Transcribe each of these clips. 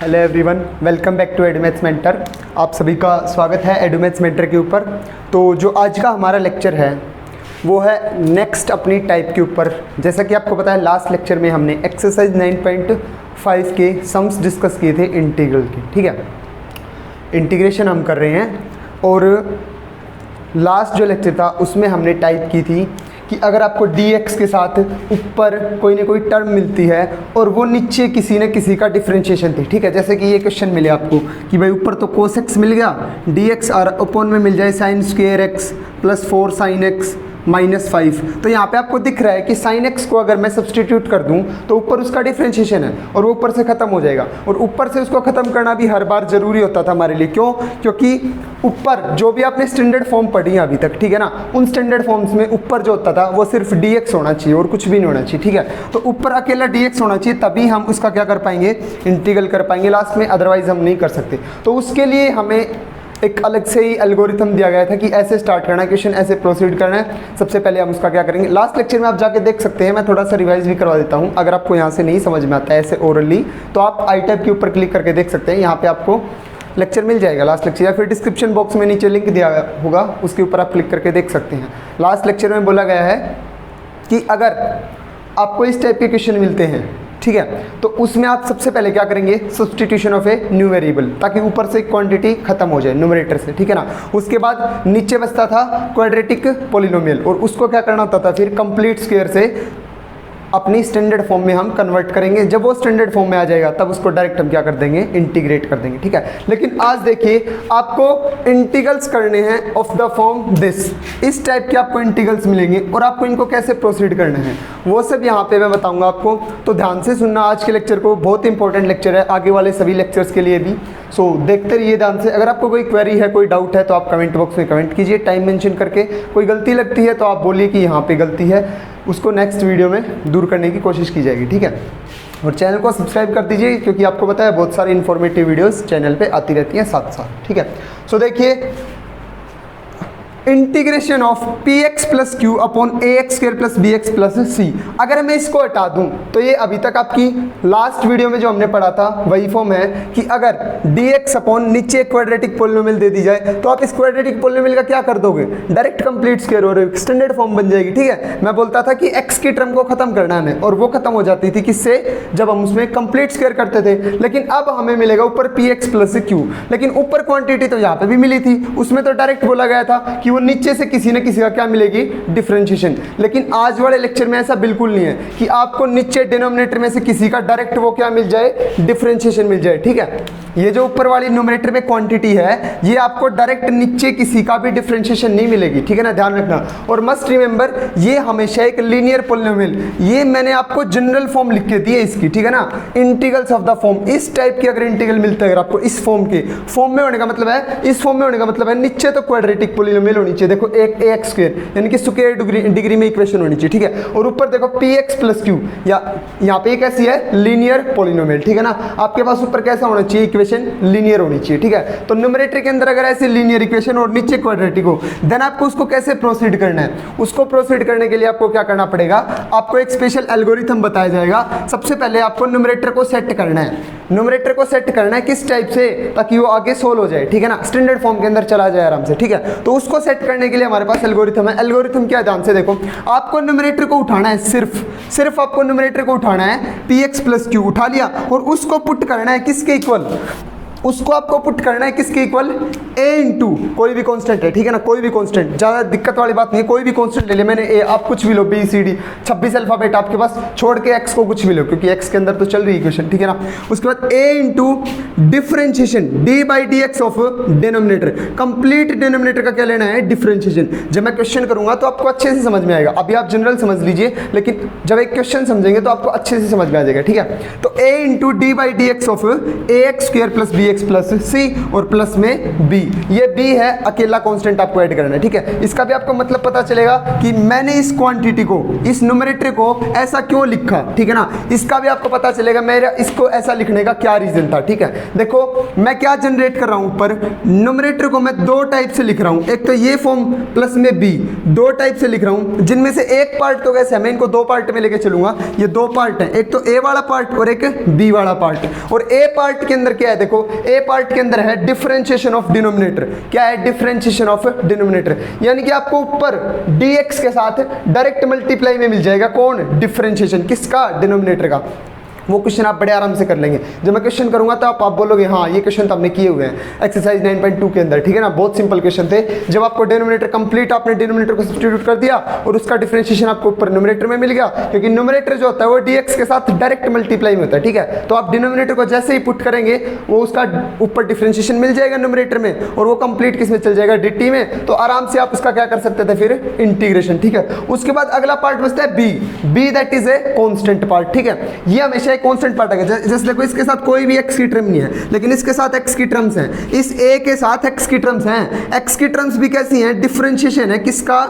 Hello everyone, welcome back to Edumaths mentor. आप सभी का स्वागत है एडुमैथ्स मेंटर के ऊपर। तो जो आज का हमारा लेक्चर है वो है नेक्स्ट अपनी टाइप के ऊपर। जैसा कि आपको पता है लास्ट लेक्चर में हमने एक्सरसाइज 9.5 के सम्स डिस्कस किए थे इंटीग्रल के, ठीक है। इंटीग्रेशन हम कर रहे हैं और लास्ट जो लेक्चर था उसमें हमने टाइप की थी कि अगर आपको dx के साथ ऊपर कोई ना कोई टर्म मिलती है और वो नीचे किसी न किसी का डिफरेंशिएशन थी, ठीक है। जैसे कि ये क्वेश्चन मिले आपको कि भाई ऊपर तो cos x मिल गया, dx और अपॉन में मिल जाए sin square x plus 4 sin x minus 5। तो यहाँ पे आपको दिख रहा है कि sin x को अगर मैं सब्सटीट्यूट कर दूँ तो ऊपर उसका डिफरेंशिएशन है और वो ऊपर से ख़त्म हो जाएगा। और ऊपर से उसको ख़त्म करना भी हर बार ज़रूरी होता था हमारे लिए। क्यों? क्योंकि ऊपर जो भी आपने स्टैंडर्ड फॉर्म पढ़ी है अभी तक, ठीक है ना, उन स्टैंडर्ड फॉर्म्स में ऊपर जो होता था वो सिर्फ dx होना चाहिए और कुछ भी नहीं होना चाहिए, ठीक है। तो ऊपर अकेला dx होना चाहिए, तभी हम उसका क्या कर पाएंगे, इंटीग्रल कर पाएंगे लास्ट में, अदरवाइज हम नहीं कर सकते। तो उसके लिए हमें एक अलग से ही एल्गोरिथम दिया गया था कि ऐसे स्टार्ट करना है क्वेश्चन, ऐसे प्रोसीड करना है। सबसे पहले हम उसका क्या करेंगे, लास्ट लेक्चर में आप जाके देख सकते हैं, मैं थोड़ा सा रिवाइज भी करवा देता हूं। अगर आपको यहाँ से नहीं समझ में आता है ऐसे ओरली, तो आप आई टाइप के ऊपर क्लिक करके देख सकते हैं। यहाँ पे आपको लेक्चर मिल जाएगा लास्ट लेक्चर, या फिर डिस्क्रिप्शन बॉक्स में नीचे लिंक दिया होगा, उसके ऊपर आप क्लिक करके देख सकते हैं। लास्ट लेक्चर में बोला गया है कि अगर आपको इस टाइप के क्वेश्चन मिलते हैं, ठीक है, तो उसमें आप सबसे पहले क्या करेंगे, substitution of a new variable, ताकि ऊपर से क्वांटिटी खत्म हो जाए न्यूमरेटर से, ठीक है ना। उसके बाद नीचे बचता था क्वाड्रेटिक पॉलिनोमियल और उसको क्या करना होता था फिर कंप्लीट स्क्वायर से अपनी स्टैंडर्ड फॉर्म में हम कन्वर्ट करेंगे। जब वो स्टैंडर्ड फॉर्म में आ जाएगा तब उसको डायरेक्ट हम क्या कर देंगे, इंटीग्रेट कर देंगे, ठीक है। लेकिन आज देखिए आपको इंटीग्रल्स करने हैं ऑफ द फॉर्म दिस, इस टाइप के आपको इंटीग्रल्स मिलेंगे और आपको इनको कैसे प्रोसीड करना है वो सब यहाँ पे मैं बताऊंगा आपको। तो ध्यान से सुनना आज के लेक्चर को, बहुत इंपॉर्टेंट लेक्चर है आगे वाले सभी लेक्चर्स के लिए भी। सो देखते रहिए ध्यान से। अगर आपको कोई क्वेरी है, कोई डाउट है तो आप कमेंट बॉक्स में कमेंट कीजिए, टाइम मेंशन करके। कोई गलती लगती है तो आप बोलिए कि यहाँ पे गलती है, उसको नेक्स्ट वीडियो में दूर करने की कोशिश की जाएगी, ठीक है। और चैनल को सब्सक्राइब कर दीजिए, क्योंकि आपको पता है बहुत सारी इन्फॉर्मेटिव वीडियोस चैनल पे आती रहती हैं साथ साथ, ठीक है। सो देखिए, integration of px plus Q upon ax square plus bx plus c। अगर मैं इसको हटा दूं तो ये अभी तक आपकी लास्ट वीडियो में जो हमने पढ़ा था वही फॉर्म है कि अगर dx अपॉन नीचे क्वाड्रेटिक पॉलिनोमियल दे दी जाए तो आप इस क्वाड्रेटिक पॉलिनोमियल का क्या कर दोगे, डायरेक्ट कंप्लीट स्क्वायर और स्टैंडर्ड फॉर्म बन जाएगी, ठीक है। मैं बोलता था कि x की टर्म को खत्म करना है हमें, और वो खत्म हो जाती थी किससे, जब हम उसमें कंप्लीट स्क्वायर करते थे। लेकिन अब हमें मिलेगा ऊपर px प्लस q, लेकिन ऊपर क्वांटिटी तो यहाँ पे भी मिली थी, उसमें तो डायरेक्ट बोला गया था कि वो नीचे से किसी न किसी का क्या मिलेगी, डिफरेंशिएशन। लेकिन आज वाले लेक्चर में ऐसा बिल्कुल नहीं है कि आपको नीचे डिनोमिनेटर में से किसी का डायरेक्ट वो क्या मिल जाए, डिफरेंशिएशन मिल जाए, ठीक है। ये जो ऊपर वाली न्यूमरेटर में क्वांटिटी है ये आपको डायरेक्ट नीचे किसी का भी डिफरेंशिएशन नहीं मिलेगी, ठीक है ना, ध्यान रखना। और मस्ट रिमेंबर, ये हमेशा एक लीनियर पॉलिनोमियल, ये मैंने आपको जनरल फॉर्म लिख के दी है इसकी, ठीक है ना, इंटीग्रल्स ऑफ द फॉर्म। इस टाइप की अगर इंटीग्रल मिलता है अगर आपको इस फॉर्म के, फॉर्म में होने का मतलब है, इस फॉर्म में होने का मतलब है नीचे तो क्वाड्रेटिक पॉलिनोमियल होनी चाहिए, देखो एक ax स्क्वायर यानी कि स्क्वायर डिग्री में इक्वेशन होनी चाहिए, ठीक है। और ऊपर देखो px प्लस q, या यहाँ पे कैसी है, लीनियर पॉलिनोमियल, ठीक है ना। आपके पास ऊपर कैसा होना चाहिए, इक्वेशन लीनियर होनी चाहिए, ठीक है। तो न्यूमरेटर के अंदर अगर ऐसे लीनियर इक्वेशन और नीचे क्वाड्रेटिक हो, देन आपको उसको कैसे प्रोसीड करना है, उसको प्रोसीड करने के लिए आपको क्या करना पड़ेगा, आपको एक स्पेशल एल्गोरिथम बताया जाएगा। सबसे पहले आपको न्यूमरेटर को सेट करना है, न्यूमरेटर को सेट करना है किस टाइप से, ताकि वो आगे सोल्व हो जाए, ठीक है ना, स्टैंडर्ड फॉर्म के अंदर चला जाए आराम से, ठीक है। तो उसको सेट करने के लिए हमारे पास एल्गोरिथम है। एल्गोरिथम क्या है, ध्यान से देखो, आपको न्यूमरेटर को उठाना है, सिर्फ आपको न्यूमरेटर को उठाना है, px प्लस q उठा लिया और उसको पुट करना है किसके इक्वल, उसको आपको पुट करना है किसके इक्वल, a इंटू कोई भी कांस्टेंट है, ठीक है ना, कोई भी कांस्टेंट, ज़्यादा दिक्कत वाली बात नहीं है, कोई भी कांस्टेंट ले लिया मैंने, a, आप कुछ भी लो, b c d 26 अल्फाबेट आपके पास, छोड़ के x को कुछ भी लो, क्योंकि x के अंदर तो चल रही इक्वेशन, ठीक है ना। उसके बाद a into differentiation d by d x of denominator, complete denominator का क्या लेना है, डिफरेंशिएशन। जब मैं क्वेश्चन करूंगा तो आपको अच्छे से समझ में आएगा, अभी आप जनरल समझ लीजिए, लेकिन जब एक क्वेश्चन समझेंगे तो आपको अच्छे से समझ में आ जाएगा, ठीक है। तो a into d by d x of ax square plus x plus c और प्लस में बी। ये बी है, अकेला कांस्टेंट आपको ऐड करना है, ठीक है। इसका भी आपको मतलब पता चलेगा कि मैंने इस क्वांटिटी को, इस न्यूमरेटर को ऐसा क्यों लिखा, ठीक है ना। इसका भी आपको पता चलेगा मेरा इसको ऐसा लिखने का क्या रीजन था, ठीक है। देखो मैं क्या जनरेट कर रहा हूं, ऊपर न्यूमरेटर को मैं दो टाइप से लिख रहा हूं, एक तो ये फॉर्म प्लस में बी, दो टाइप से लिख रहा हूं, जिनमें से एक पार्ट तो कैसे है, मैं इनको दो पार्ट में लेके चलूंगा। ये दो पार्ट हैं, एक तो ए वाला पार्ट और एक बी वाला पार्ट। और ए पार्ट के अंदर क्या है, देखो ए पार्ट के अंदर है डिफरेंशिएशन ऑफ डिनोमिनेटर। क्या है? डिफरेंशिएशन ऑफ डिनोमिनेटर, यानी कि आपको ऊपर dx के साथ डायरेक्ट मल्टीप्लाई में मिल जाएगा कौन? डिफरेंशिएशन किसका? डिनोमिनेटर का। वो क्वेश्चन आप बड़े आराम से कर लेंगे। जब मैं क्वेश्चन करूंगा तो आप बोलोगे हाँ ये क्वेश्चन तो हमने किए हुए हैं एक्सरसाइज 9.2 के अंदर, ठीक है ना। बहुत सिंपल क्वेश्चन थे। जब आपको डिनोमिनेटर कंप्लीट, आपने डिनोमिनेटर को सब्स्टिट्यूट कर दिया और उसका डिफरेंशिएशन आपको ऊपर न्यूमरेटर में मिल गया, क्योंकि न्यूमरेटर जो होता है वो dx के साथ डायरेक्ट मल्टीप्लाई में होता है, ठीक है। तो आप डिनोमिनेटर को जैसे ही पुट करेंगे वो उसका ऊपर डिफरेंशिएशन मिल जाएगा न्यूमरेटर में, और वो कंप्लीट किस में चल जाएगा? dt में। तो आराम से आप उसका क्या कर सकते थे फिर? इंटीग्रेशन, ठीक है। उसके बाद अगला पार्ट बचता है b that is a constant part, ठीक है। ये हमेशा एक कॉन्स्टेंट पार्ट है। जैसे देखो इसके साथ कोई भी एक्स की टर्म नहीं है, लेकिन इसके साथ एक्स की टर्म्स हैं, इस ए के साथ एक्स की टर्म्स हैं। एक्स की टर्म्स भी कैसी हैं? डिफरेंशिएशन है किसका?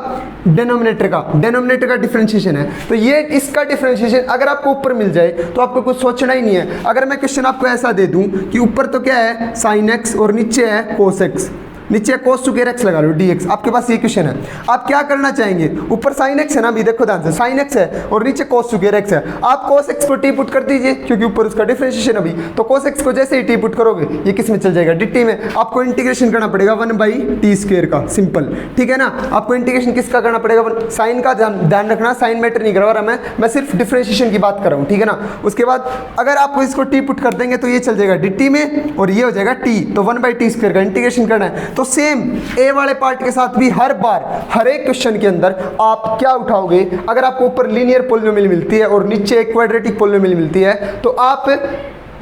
डिनोमिनेटर का। डिनोमिनेटर का डिफरेंशिएशन है। तो ये इसका डिफरेंशिएशन अगर आपको ऊपर मिल जाए तो आपको कुछ सोचना ही नहीं है। अगर मैं क्वेश्चन आपको ऐसा दे दूं कि ऊपर तो क्या है? साइन एक्स और नीचे है कोस एक्स, नीचे कोस स्क्वायर एक्स लगा लो dx। आपके पास ये क्वेश्चन है, आप क्या करना चाहेंगे? ऊपर साइन एक्स है ना, अभी देखो ध्यान से, साइन एक्स है और नीचे कोस स्क्वायर एक्स है। आप कोस एक्स को टी पुट कर दीजिए, क्योंकि ऊपर उसका डिफरेंशिएशन अभी, तो कोस एक्स को जैसे ही टी पुट करोगे ये किस में चल जाएगा? dt में। आपको इंटीग्रेशन करना पड़ेगा 1/t² का, सिंपल, ठीक है ना। आपको इंटीग्रेशन किसका करना पड़ेगा? साइन का ध्यान रखना, साइन मैटर नहीं करवा रहा मैं सिर्फ डिफरेंशिएशन की बात कर रहा हूँ, ठीक है ना। उसके बाद अगर आपको इसको टी पुट कर देंगे तो ये चल जाएगा dt में और ये हो जाएगा t, तो 1/t² का इंटीग्रेशन करना है। तो सेम ए वाले पार्ट के साथ भी हर बार हर एक क्वेश्चन के अंदर आप क्या उठाओगे? अगर आपको ऊपर लीनियर पॉलिनोमियल मिलती है और नीचे एक क्वाड्रेटिक पॉलिनोमियल मिलती है, तो आप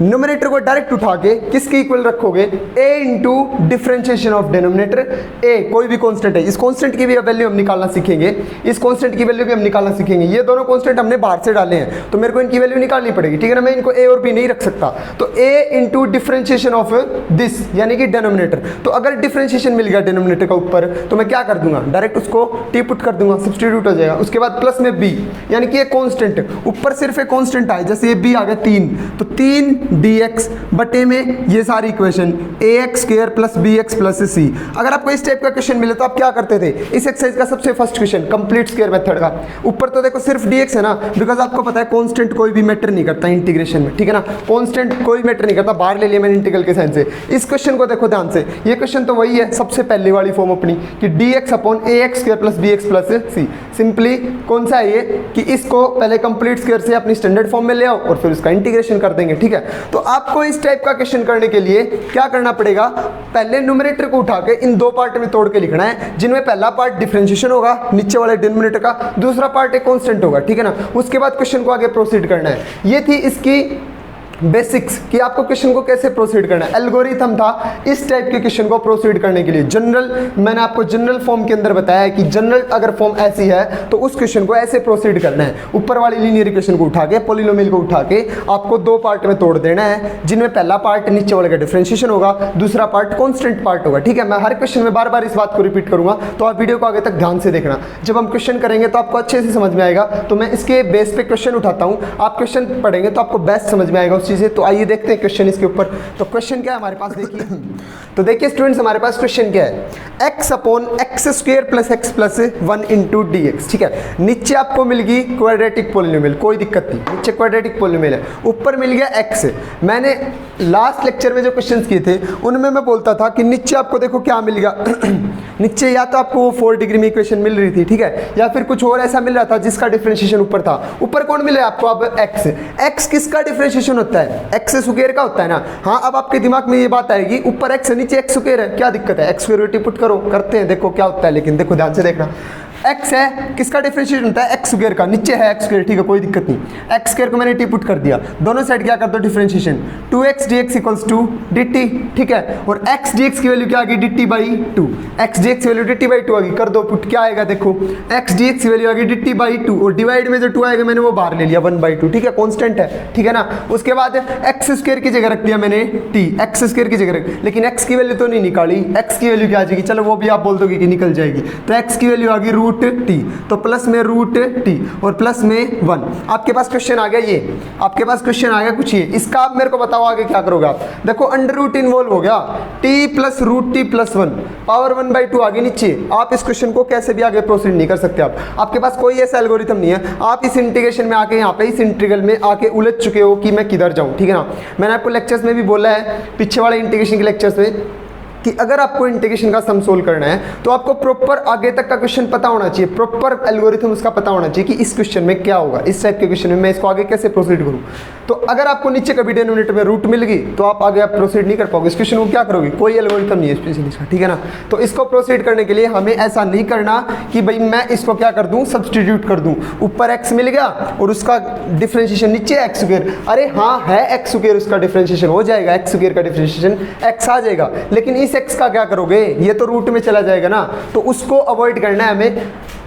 न्यूमरेटर को डायरेक्ट उठा के किसके इक्वल रखोगे? a into differentiation of denominator a, कोई भी कांस्टेंट है। इस कांस्टेंट की भी वैल्यू हम निकालना सीखेंगे, इस कांस्टेंट की वैल्यू भी हम निकालना सीखेंगे। ये दोनों कांस्टेंट हमने बाहर से डाले हैं तो मेरे को इनकी वैल्यू निकालनी पड़ेगी, ठीक है ना। मैं इनको a और b नहीं रख सकता, तो a into differentiation of this यानी कि डिनोमिनेटर। तो अगर डिफरेंशिएशन मिल गया डिनोमिनेटर का ऊपर, तो मैं क्या कर दूंगा? डायरेक्ट उसको टी पुट कर दूंगा, सब्स्टिट्यूट हो जाएगा। उसके बाद प्लस में b, यानी कि ये कांस्टेंट ऊपर सिर्फ एक कांस्टेंट आए, जैसे ये b आ गया 3, तो 3 dx बटे में ये सारी equation ax² plus bx plus c। अगर आपको इस टाइप का क्वेश्चन मिले तो आप क्या करते थे? इस एक्सरसाइज का सबसे first question complete square method का, ऊपर तो देखो सिर्फ dx है ना, बिकॉज आपको पता है कांस्टेंट कोई भी मैटर नहीं करता इंटीग्रेशन में, ठीक है ना। कांस्टेंट कोई मैटर नहीं करता, बाहर ले लिया मैंने इंटीग्रल के साइन से। इस क्वेश्चन को देखो ध्यान से, ये क्वेश्चन तो वही है सबसे पहले वाली फॉर्म अपनी कि dx upon ax² plus bx plus c। Simply कौन सा है ये कि इसको पहले कंप्लीट स्क्वायर से अपनी स्टैंडर्ड फॉर्म में ले आओ और फिर उसका इंटीग्रेशन कर देंगे, ठीक है। तो आपको इस टाइप का क्वेश्चन करने के लिए क्या करना पड़ेगा? पहले न्यूमरेटर को उठा के इन दो पार्ट में तोड़ के लिखना है, जिनमें पहला पार्ट डिफरेंशिएशन होगा नीचे वाले डिनोमिनेटर का, दूसरा पार्ट एक कांस्टेंट होगा, ठीक है ना। उसके बाद क्वेश्चन को आगे प्रोसीड करना है। ये थी इसकी बेसिक्स कि आपको क्वेश्चन को कैसे प्रोसीड करना है। एल्गोरिथम था इस टाइप के क्वेश्चन को प्रोसीड करने के लिए। जनरल मैंने आपको जनरल फॉर्म के अंदर बताया है कि जनरल अगर फॉर्म ऐसी है तो उस क्वेश्चन को ऐसे प्रोसीड करना है। ऊपर वाली लीनियर इक्वेशन को उठा के, पॉलिनोमियल को उठा के आपको दो पार्ट में तोड़ देना है, जिनमें पहला पार्ट नीचे वाले का डिफरेंशिएशन होगा, दूसरा पार्ट कॉन्स्टेंट पार्ट होगा, ठीक है। मैं हर क्वेश्चन में बार बार इस बात को रिपीट करूंगा, तो आप वीडियो को आगे तक ध्यान से देखना। जब हम क्वेश्चन करेंगे तो आपको अच्छे से समझ में आएगा। तो मैं इसके बेस पे क्वेश्चन उठाता हूँ, आप क्वेश्चन पढ़ेंगे तो आपको बेस्ट समझ में आएगा उस चीज़ से। तो आइए देखते हैं क्वेश्चन इसके ऊपर। तो क्वेश्चन क्या है हमारे पास, देखिए। तो देखिए स्टूडेंट्स, हमारे पास क्वेश्चन क्या है? x upon x² plus x plus 1 into dx, ठीक है। नीचे आपको मिल गई क्वाड्रेटिक पॉलिनोमियल, कोई दिक्कत नहीं, नीचे क्वाड्रेटिक पॉलिनोमियल है, ऊपर मिल गया x। मैंने लास्ट लेक्चर में जो क्वेश्चंस किए थे उनमें मैं बोलता था कि नीचे आपको देखो क्या मिल गया नीचे या तो आपको वो 4 डिग्री में इक्वेशन मिल रही थी, ठीक है, या फिर कुछ और ऐसा मिल रहा था जिसका डिफरेंशिएशन ऊपर था। ऊपर कौन मिले आपको? अब x किसका डिफरेंशिएशन होता है? x स्क्वायर का होता है ना। हाँ, अब आपके दिमाग में ये बात आएगी, ऊपर x नीचे x स्क्वायर है, क्या दिक्कत है? x स्क्वायर पुट करो, करते हैं, देखो क्या होता है। लेकिन देखो ध्यान से देखना, एक्स है, किसका डिफरेंशिएशन होता है, एक्स स्क्वायर का, नीचे है एक्स स्क्वायर, ठीक है कोई दिक्कत नहीं। एक्स स्क्वायर को मैंने टी पुट कर दिया, दोनों साइड क्या कर दो differentiation, 2x dx equals to dt, ठीक है। और x dx की वैल्यू क्या आ गई, dt बाई 2, x dx की वैल्यू dt बाई 2 आ गई, कर दो पुट, क्या आएगा देखो, x dx की वैल्यू आ गई dt बाई 2 और डिवाइड में जो 2 आएगा मैंने वो बाहर ले लिया 1/2, ठीक है कांस्टेंट है, ठीक है ना। उसके बाद एक्स स्क्वायर की जगह रख दिया मैंने t, एक्स स्क्वायर की जगह रख, लेकिन x की वैल्यू तो नहीं निकाली, x की वैल्यू क्या आ जाएगी, चलो वो भी आप बोल दोगे कि निकल जाएगी, तो x की वैल्यू आ गई √t, तो प्लस में √t और प्लस में 1। आपके पास क्वेश्चन आ गया, ये आपके पास क्वेश्चन आ गया कुछ ये, इसका आप मेरे को बताओ आगे क्या करोगे आप। देखो अंडर रूट इन्वॉल्व हो गया, t plus √t plus 1 power 1/2 आगे नीचे। आप इस क्वेश्चन को कैसे भी आगे प्रोसीड नहीं कर सकते, आप आपके पास कोई ऐसा एल्गोरिथम नहीं है, आप इस इंटीग्रेशन में आके यहाँ पे इस इंटीग्रल में आके उलझ चुके हो कि मैं किधर जाऊँ, ठीक है ना। मैंने आपको लेक्चर्स में भी बोला है, पीछे वाले इंटीग्रेशन के लेक्चर्स में, कि अगर आपको इंटीग्रेशन का सम सोल्व करना है तो आपको प्रॉपर आगे तक का क्वेश्चन पता होना चाहिए, प्रॉपर एल्गोरिथम उसका पता होना चाहिए कि इस क्वेश्चन में क्या होगा, इस टाइप के क्वेश्चन में मैं इसको आगे कैसे प्रोसीड करूं। तो अगर आपको नीचे कभी डिनोमिनेटर में रूट मिल गई तो आप आगे आप प्रोसीड नहीं कर पाओगे, इस क्वेश्चन को क्या करोगे, कोई एल्गोरिथम नहीं है स्पेशली इसका, ठीक है ना। तो इसको प्रोसीड करने के लिए हमें ऐसा नहीं करना कि भाई मैं इसको क्या कर दूं, सब्सटीट्यूट कर दूं, ऊपर एक्स मिल गया और उसका डिफरेंशिएशन नीचे एक्स स्क्वायर, अरे हाँ है एक्स स्क्वायर, उसका डिफरेंशिएशन हो जाएगा, एक्स स्क्वायर का डिफरेंशिएशन एक्स आ जाएगा, लेकिन इस एक्स का क्या करोगे, ये तो रूट में चला जाएगा ना, तो उसको अवॉइड करना है हमें।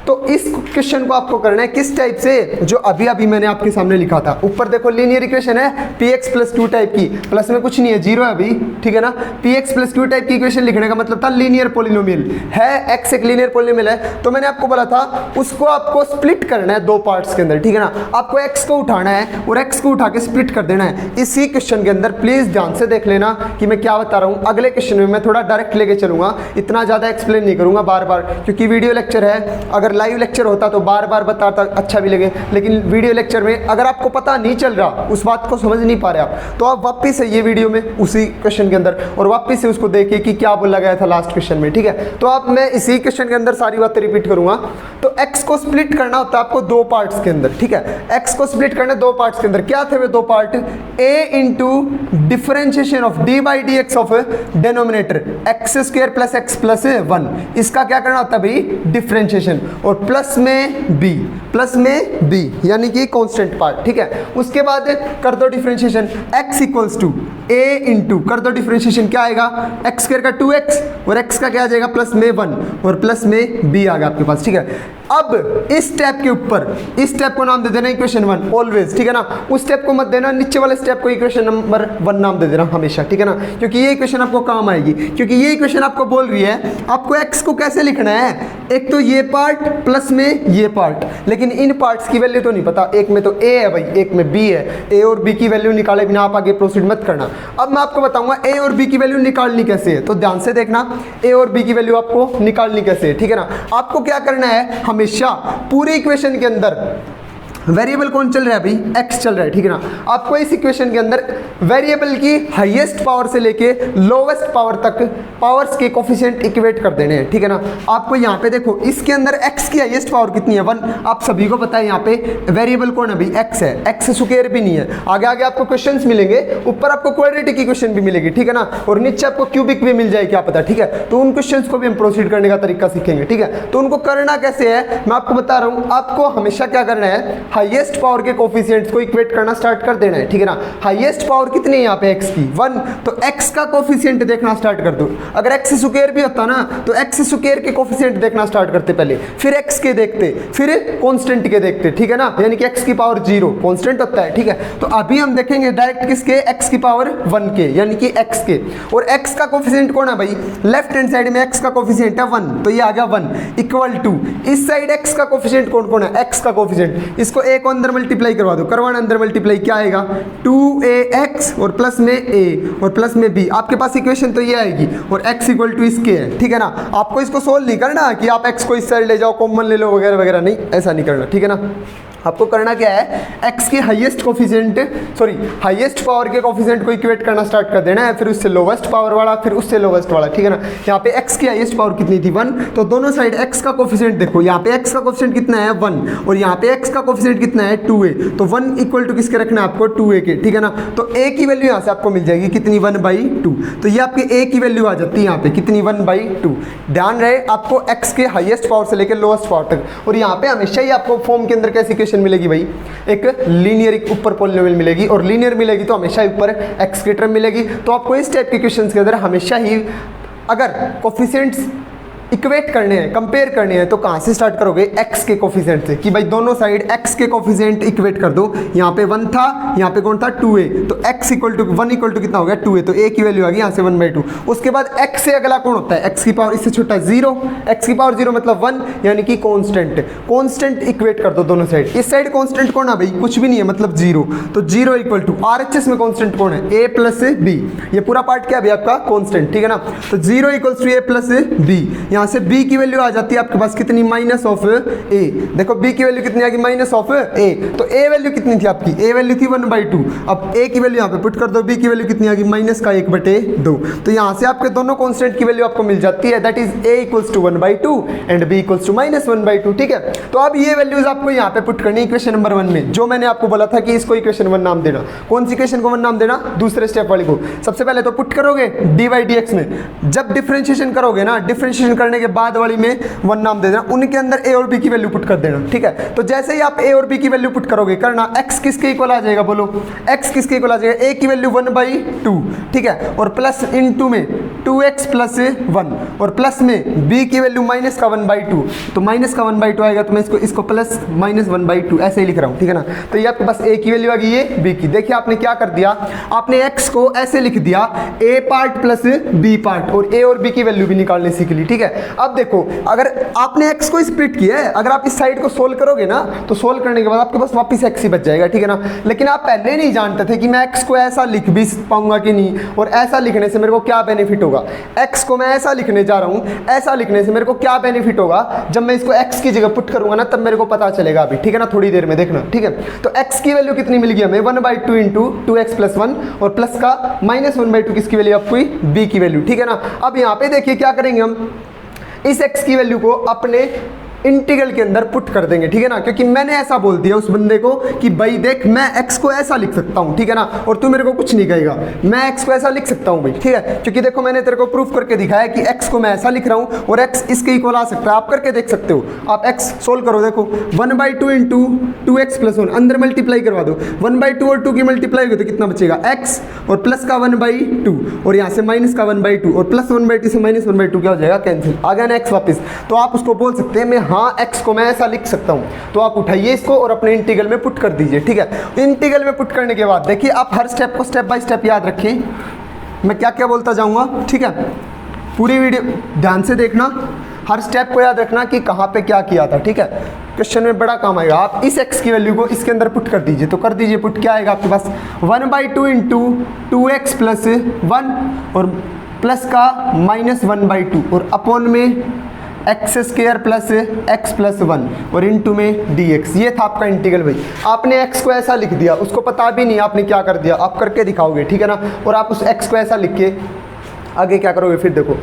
तो इस क्वेश्चन को आपको करना है किस टाइप से, जो अभी अभी मैंने आपके सामने लिखा था। ऊपर देखो लीनियर इक्वेशन है px प्लस 2 टाइप की, प्लस में कुछ नहीं है, जीरो है अभी, ठीक है ना। px प्लस 2 टाइप की इक्वेशन लिखने का मतलब था लीनियर पोलिनोमियल है, x एक लीनियर पोलिनोमियल है, तो मैंने आपको बोला था उसको आपको स्प्लिट करना है दो पार्ट्स के अंदर, ठीक है ना। आपको x को उठाना है और x को उठा के स्प्लिट कर देना है इसी क्वेश्चन के अंदर। प्लीज ध्यान से देख लेना कि मैं क्या बता रहा हूँ। अगले क्वेश्चन में मैं थोड़ा डायरेक्ट लेके चलूंगा, इतना ज्यादा एक्सप्लेन नहीं करूंगा बार बार, क्योंकि वीडियो लेक्चर है, अगर लाइव लेक्चर होता तो बार बार बताता अच्छा भी लगे, लेकिन वीडियो लेक्चर में अगर आपको पता नहीं चल रहा, उस बात को समझ नहीं पा रहे आप, तो आप वापस से ये वीडियो में उसी क्वेश्चन के अंदर और वापस से उसको देखिए कि क्या बोला गया था लास्ट क्वेश्चन में, ठीक है। तो आप मैं इसी क्वेश्चन के अंदर सारी बातें रिपीट करूंगा। तो एक्स को स्प्लिट करना होता है आपको दो पार्ट्स के अंदर, ठीक है। एक्स को स्प्लिट करना दो पार्ट्स के अंदर, क्या थे वे दो part, a into differentiation of d by d x of denominator x square plus x plus 1, इसका क्या करना होता है भाई, डिफरेंशिएशन, और प्लस में b यानी कि कांस्टेंट पार्ट, ठीक है। उसके बाद कर दो differentiation x equals to a into कर दो डिफरेंशिएशन, क्या आएगा, एक्स स्क्वायर का 2x और x का क्या आ जाएगा प्लस में 1 और प्लस में b आ गया आपके पास, ठीक है। अब इस स्टेप के ऊपर इस स्टेप को नाम दे देना इक्वेशन 1 ऑलवेज, ठीक है ना। उस स्टेप को मत देना, नीचे वाले स्टेप को इक्वेशन नंबर 1 नाम दे देना हमेशा, ठीक है ना, क्योंकि ये इक्वेशन आपको काम आएगी, क्योंकि ये इक्वेशन आपको बोल रही है आपको x को कैसे लिखना है, एक तो ये पार्ट प्लस में ये पार्ट, लेकिन इन पार्ट्स की वैल्यू तो नहीं पता, एक में तो a है भाई, एक में b है, a और b की वैल्यू निकाले बिना आप आगे प्रोसीड मत करना। अब मैं आपको बताऊंगा a और b की वैल्यू निकालनी कैसे है, तो ध्यान से देखना a और b की वैल्यू आपको निकालनी कैसे है, ठीक है ना। आपको क्या करना है, हमेशा पूरे इक्वेशन के अंदर वेरिएबल कौन चल रहा है भाई, x चल रहा है, ठीक है ना। आपको इस इक्वेशन के अंदर वेरिएबल की हाईएस्ट पावर से लेके लोवेस्ट पावर तक पावर्स के कोफिशिएंट इक्वेट कर देने हैं, ठीक है ना। आपको यहाँ पे देखो इसके अंदर x की हाईएस्ट पावर कितनी है, 1, आप सभी को पता है। यहाँ पे वेरिएबल कौन है भाई, x है, x स्क्वायर भी नहीं है। आगे आगे आपको क्वेश्चंस मिलेंगे, ऊपर आपको क्वाड्रेटिक इक्वेशन भी मिलेगी, ठीक है ना, और नीचे आपको क्यूबिक भी मिल जाए, क्या पता, ठीक है। तो उन क्वेश्चंस को भी हम प्रोसीड करने का तरीका सीखेंगे, ठीक है। तो उनको करना कैसे है मैं आपको बता रहा हूँ। आपको हमेशा क्या करना है, हाईएस्ट पावर के कोफिशिएंट्स को इक्वेट करना स्टार्ट कर देना है, ठीक है ना। हाईएस्ट पावर कितनी है यहाँ पे x की, 1, तो x का कोफिशिएंट देखना स्टार्ट कर दो। अगर x स्क्वायर भी होता ना तो x स्क्वायर के कोफिशिएंट देखना स्टार्ट करते पहले, फिर x के देखते, फिर कांस्टेंट के देखते, ठीक है ना, यानी कि x की पावर 0 कांस्टेंट होता है, ठीक है। तो अभी हम देखेंगे डायरेक्ट किसके, x की पावर 1 के, यानी कि x के, और x का कोफिशिएंट कौन है भाई, लेफ्ट हैंड साइड में x का कोफिशिएंट है 1, तो ये आ गया 1 इक्वल टू इस साइड x का कोफिशिएंट कौन कौन है, x का कोफिशिएंट, इसको a को अंदर मल्टीप्लाई करवा दो, करवाना अंदर मल्टीप्लाई, क्या आएगा 2ax और प्लस में a और प्लस में b। आपके पास इक्वेशन तो ये आएगी और x इक्वल टू इसके है, ठीक है ना। आपको इसको सोल्व नहीं करना कि आप x को इस साइड ले जाओ कॉमन ले लो वगैरह वगैरह, नहीं, ऐसा नहीं करना, ठीक है ना। आपको करना क्या है, x की हाईएस्ट पावर के कोफिशिएंट को इक्वेट करना स्टार्ट कर देना है, फिर उससे लोवेस्ट पावर वाला, फिर उससे लोवेस्ट वाला, ठीक है ना। यहाँ पे x की हाईएस्ट पावर कितनी थी 1, तो दोनों साइड x का कोफिशिएंट देखो, यहाँ पे x का कोफिशिएंट कितना है 1 और यहाँ पे x का कोफिशिएंट कितना है 2a, तो 1 इक्वल टू किसके रखना है आपको 2a के, ठीक है ना। तो a की वैल्यू यहाँ से आपको मिल जाएगी कितनी 1/2, तो ये आपकी a की वैल्यू आ जाती है यहाँ पे कितनी 1/2। ध्यान रहे आपको x के हाईएस्ट पावर से लेकर लोवेस्ट पावर तक, और यहाँ पे हमेशा ही आपको फॉर्म के अंदर कैसी इक्वेशन मिलेगी भाई, एक लीनियर ऊपर पॉलिनोमियल मिलेगी, और लीनियर मिलेगी तो हमेशा ही ऊपर x की टर्म मिलेगी। तो आपको इस टाइप के क्वेश्चंस के अंदर हमेशा ही अगर कोफिशिएंट्स इक्वेट करने हैं, कंपेयर करने हैं, तो कहाँ से स्टार्ट करोगे, x के कोफिशिएंट से, कि भाई दोनों साइड x के कोफिशिएंट इक्वेट कर दो। यहाँ पे 1 था, यहाँ पे कौन था 2a, तो x equal to 1 equal to कितना हो गया 2a, तो a की वैल्यू आ गई यहाँ से 1/2। उसके बाद x से अगला कौन होता है, x की पावर इससे छोटा 0, x की पावर 0 मतलब 1, यानी कि कॉन्स्टेंट इक्वेट कर दो दोनों साइड। इस साइड कॉन्स्टेंट कौन है भाई, कुछ भी नहीं है मतलब 0, तो 0 इक्वल टू RHS में कॉन्स्टेंट कौन है, a प्लस b, ये पूरा पार्ट क्या है आपका कॉन्स्टेंट, ठीक है ना। तो 0 equals to a plus b, यहाँ से b की वैल्यू आ जाती है आपके पास कितनी माइनस ऑफ a, देखो b की वैल्यू कितनी आ गई माइनस ऑफ a, तो a वैल्यू कितनी थी आपकी, a वैल्यू थी 1/2, अब a की वैल्यू यहाँ पे पुट कर दो, b की वैल्यू कितनी आ गई माइनस का 1/2, तो यहाँ से आपके दोनों कांस्टेंट की वैल्यू आपको मिल जाती है, that is a equals to 1/2 and b equals to -1/2, ठीक है। तो अब ये वैल्यूज आपको यहाँ पे पुट करनी इक्वेशन नंबर 1 में, जो मैंने आपको बोला था कि इसको इक्वेशन 1 नाम देना। कौन सी इक्वेशन को 1 नाम देना, दूसरे स्टेप वाली को। सबसे पहले तो पुट करोगे dy/dx में, जब डिफरेंशिएशन करोगे ना, डिफरेंशिएशन करने के बाद वाली में 1 नाम दे देना, उनके अंदर a और b की वैल्यू पुट कर देना, ठीक है। तो जैसे ही आप a और b की वैल्यू पुट करोगे, करना x किसके इक्वल आ जाएगा, बोलो x किसके इक्वल आ जाएगा, a की वैल्यू 1/2, ठीक है, और प्लस इनटू में 2x प्लस 1, और प्लस में b की वैल्यू माइनस का 1/2, तो माइनस का 1/2 आएगा, तो मैं इसको प्लस -1/2 ऐसे ही लिख रहा हूँ, ठीक है ना। तो ये आपके पास a की वैल्यू आ गई, ये b की। देखिए आपने क्या कर दिया, आपने x को ऐसे लिख दिया a part plus b part, और a और b की वैल्यू भी निकालने सीख ली, ठीक है। अब देखो अगर आपने x को स्प्लिट किया है, अगर आप इस साइड को सोल्व करोगे ना, तो सोल्व करने के बाद आपके पास वापस x ही बच जाएगा, ठीक है ना। लेकिन आप पहले नहीं जानते थे कि मैं x को ऐसा लिख भी पाऊंगा कि नहीं, और ऐसा लिखने से मेरे को क्या बेनिफिट होगा, x को मैं ऐसा लिखने जा रहा हूँ, ऐसा लिखने से मेरे को क्या बेनिफिट होगा, जब मैं इसको x की जगह पुट करूंगा ना, तब मेरे को पता चलेगा अभी, ठीक है ना, थोड़ी देर में देखना, ठीक है। तो x की वैल्यू कितनी मिल गई हमें, 1/2 इंटू 2x प्लस 1, और प्लस का -1/2 किसकी वैल्यू आपको, b की वैल्यू, ठीक है ना। अब यहाँ पे देखिए क्या करेंगे हम, इस x की वैल्यू को अपने इंटीग्रल के अंदर पुट कर देंगे, ठीक है ना, क्योंकि मैंने ऐसा बोल दिया उस बंदे को कि भाई देख मैं x को ऐसा लिख सकता हूँ, ठीक है ना, और तू मेरे को कुछ नहीं कहेगा, मैं x को ऐसा लिख सकता हूँ भाई, ठीक है, क्योंकि देखो मैंने तेरे को प्रूफ करके दिखाया कि x को मैं ऐसा लिख रहा हूँ और x इसके इक्वल आ सकता है, आप करके देख सकते हो। आप x सोल्व करो, देखो 1/2 इंटू 2x प्लस 1, अंदर मल्टीप्लाई करवा दो, 1/2 और 2 की मल्टीप्लाई होगी तो कितना बचेगा x, और प्लस का 1/2, और यहाँ से माइनस का 1/2, और प्लस 1/2 से -1/2 क्या हो जाएगा, कैंसिल, आ गया ना x वापस। तो आप उसको बोल सकते हैं मैं हाँ x को मैं ऐसा लिख सकता हूँ, तो आप उठाइए इसको और अपने इंटीग्रल में पुट कर दीजिए, ठीक है। इंटीग्रल में पुट करने के बाद देखिए आप हर स्टेप को स्टेप बाय स्टेप याद रखिए, मैं क्या क्या बोलता जाऊँगा, ठीक है। पूरी वीडियो ध्यान से देखना, हर स्टेप को याद रखना कि कहाँ पे क्या किया था, ठीक है, क्वेश्चन में बड़ा काम आएगा। आप इस x की वैल्यू को इसके अंदर पुट कर दीजिए, तो कर दीजिए पुट, क्या आएगा आपके पास 1/2 इंटू 2x प्लस 1, और प्लस का -1/2, और अपॉन में x² प्लस x प्लस 1, और इनटू में dx। ये था आपका इंटीग्रल भाई। आपने x को ऐसा लिख दिया, उसको पता भी नहीं आपने क्या कर दिया, आप करके दिखाओगे, ठीक है ना। और आप उस x को ऐसा लिख के आगे क्या करोगे, फिर देखो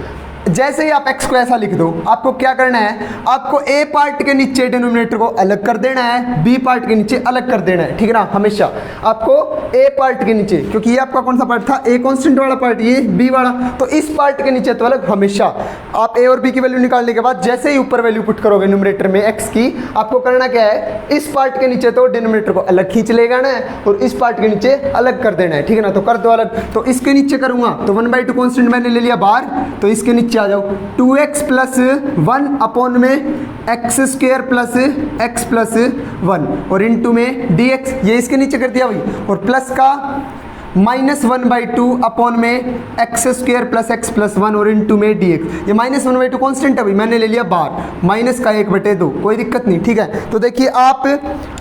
जैसे ही आप x को ऐसा लिख दो, आपको क्या करना है, आपको a पार्ट के नीचे डिनोमिनेटर को अलग कर देना है, b पार्ट के नीचे अलग कर देना है, ठीक है ना। हमेशा आपको a पार्ट के नीचे, क्योंकि ये आपका कौन सा पार्ट था, a कांस्टेंट वाला पार्ट, ये b वाला, तो इस पार्ट के नीचे तो अलग। हमेशा आप a और b की वैल्यू निकालने के बाद जैसे ही ऊपर वैल्यू पुट करोगे न्यूमरेटर में x की, आपको करना क्या है, इस पार्ट के नीचे तो डिनोमिनेटर को अलग खींच लेगा ना, और इस पार्ट के नीचे अलग कर देना है, ठीक है ना। तो कर दो अलग, तो इसके नीचे करूंगा तो 1/2 कांस्टेंट मैंने ले लिया बाहर, तो इसके नीचे आ जाओ 2x प्लस 1 अपॉन में x² प्लस x प्लस 1, और इनटू में dx, ये इसके नीचे कर दिया भाई, और प्लस का -1/2 अपॉन में x square plus x plus 1 और इनटू में dx। ये -1/2 कॉन्स्टेंट है भाई, मैंने ले लिया बाहर, माइनस का 1/2, कोई दिक्कत नहीं, ठीक है। तो देखिए आप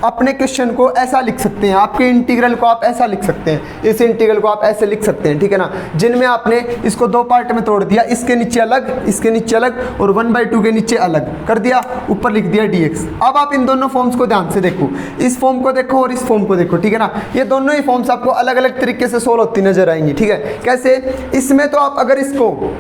अपने क्वेश्चन को ऐसा लिख सकते हैं, आपके इंटीग्रल को आप ऐसा लिख सकते हैं, इस इंटीग्रल को आप ऐसे लिख सकते हैं, ठीक है ना, जिनमें आपने इसको दो पार्ट में तोड़ दिया, इसके नीचे अलग, इसके नीचे अलग, और 1/2 के नीचे अलग कर दिया, ऊपर लिख दिया dx। अब आप इन दोनों फॉर्म्स को ध्यान से देखो, इस फॉर्म को देखो और इस फॉर्म को देखो, ठीक है ना, ये दोनों ही फॉर्म्स आपको अलग अलग तरीके से सोल्व होती नजर आएंगी, ठीक है। कैसे? इसमें तो आप अगर इसको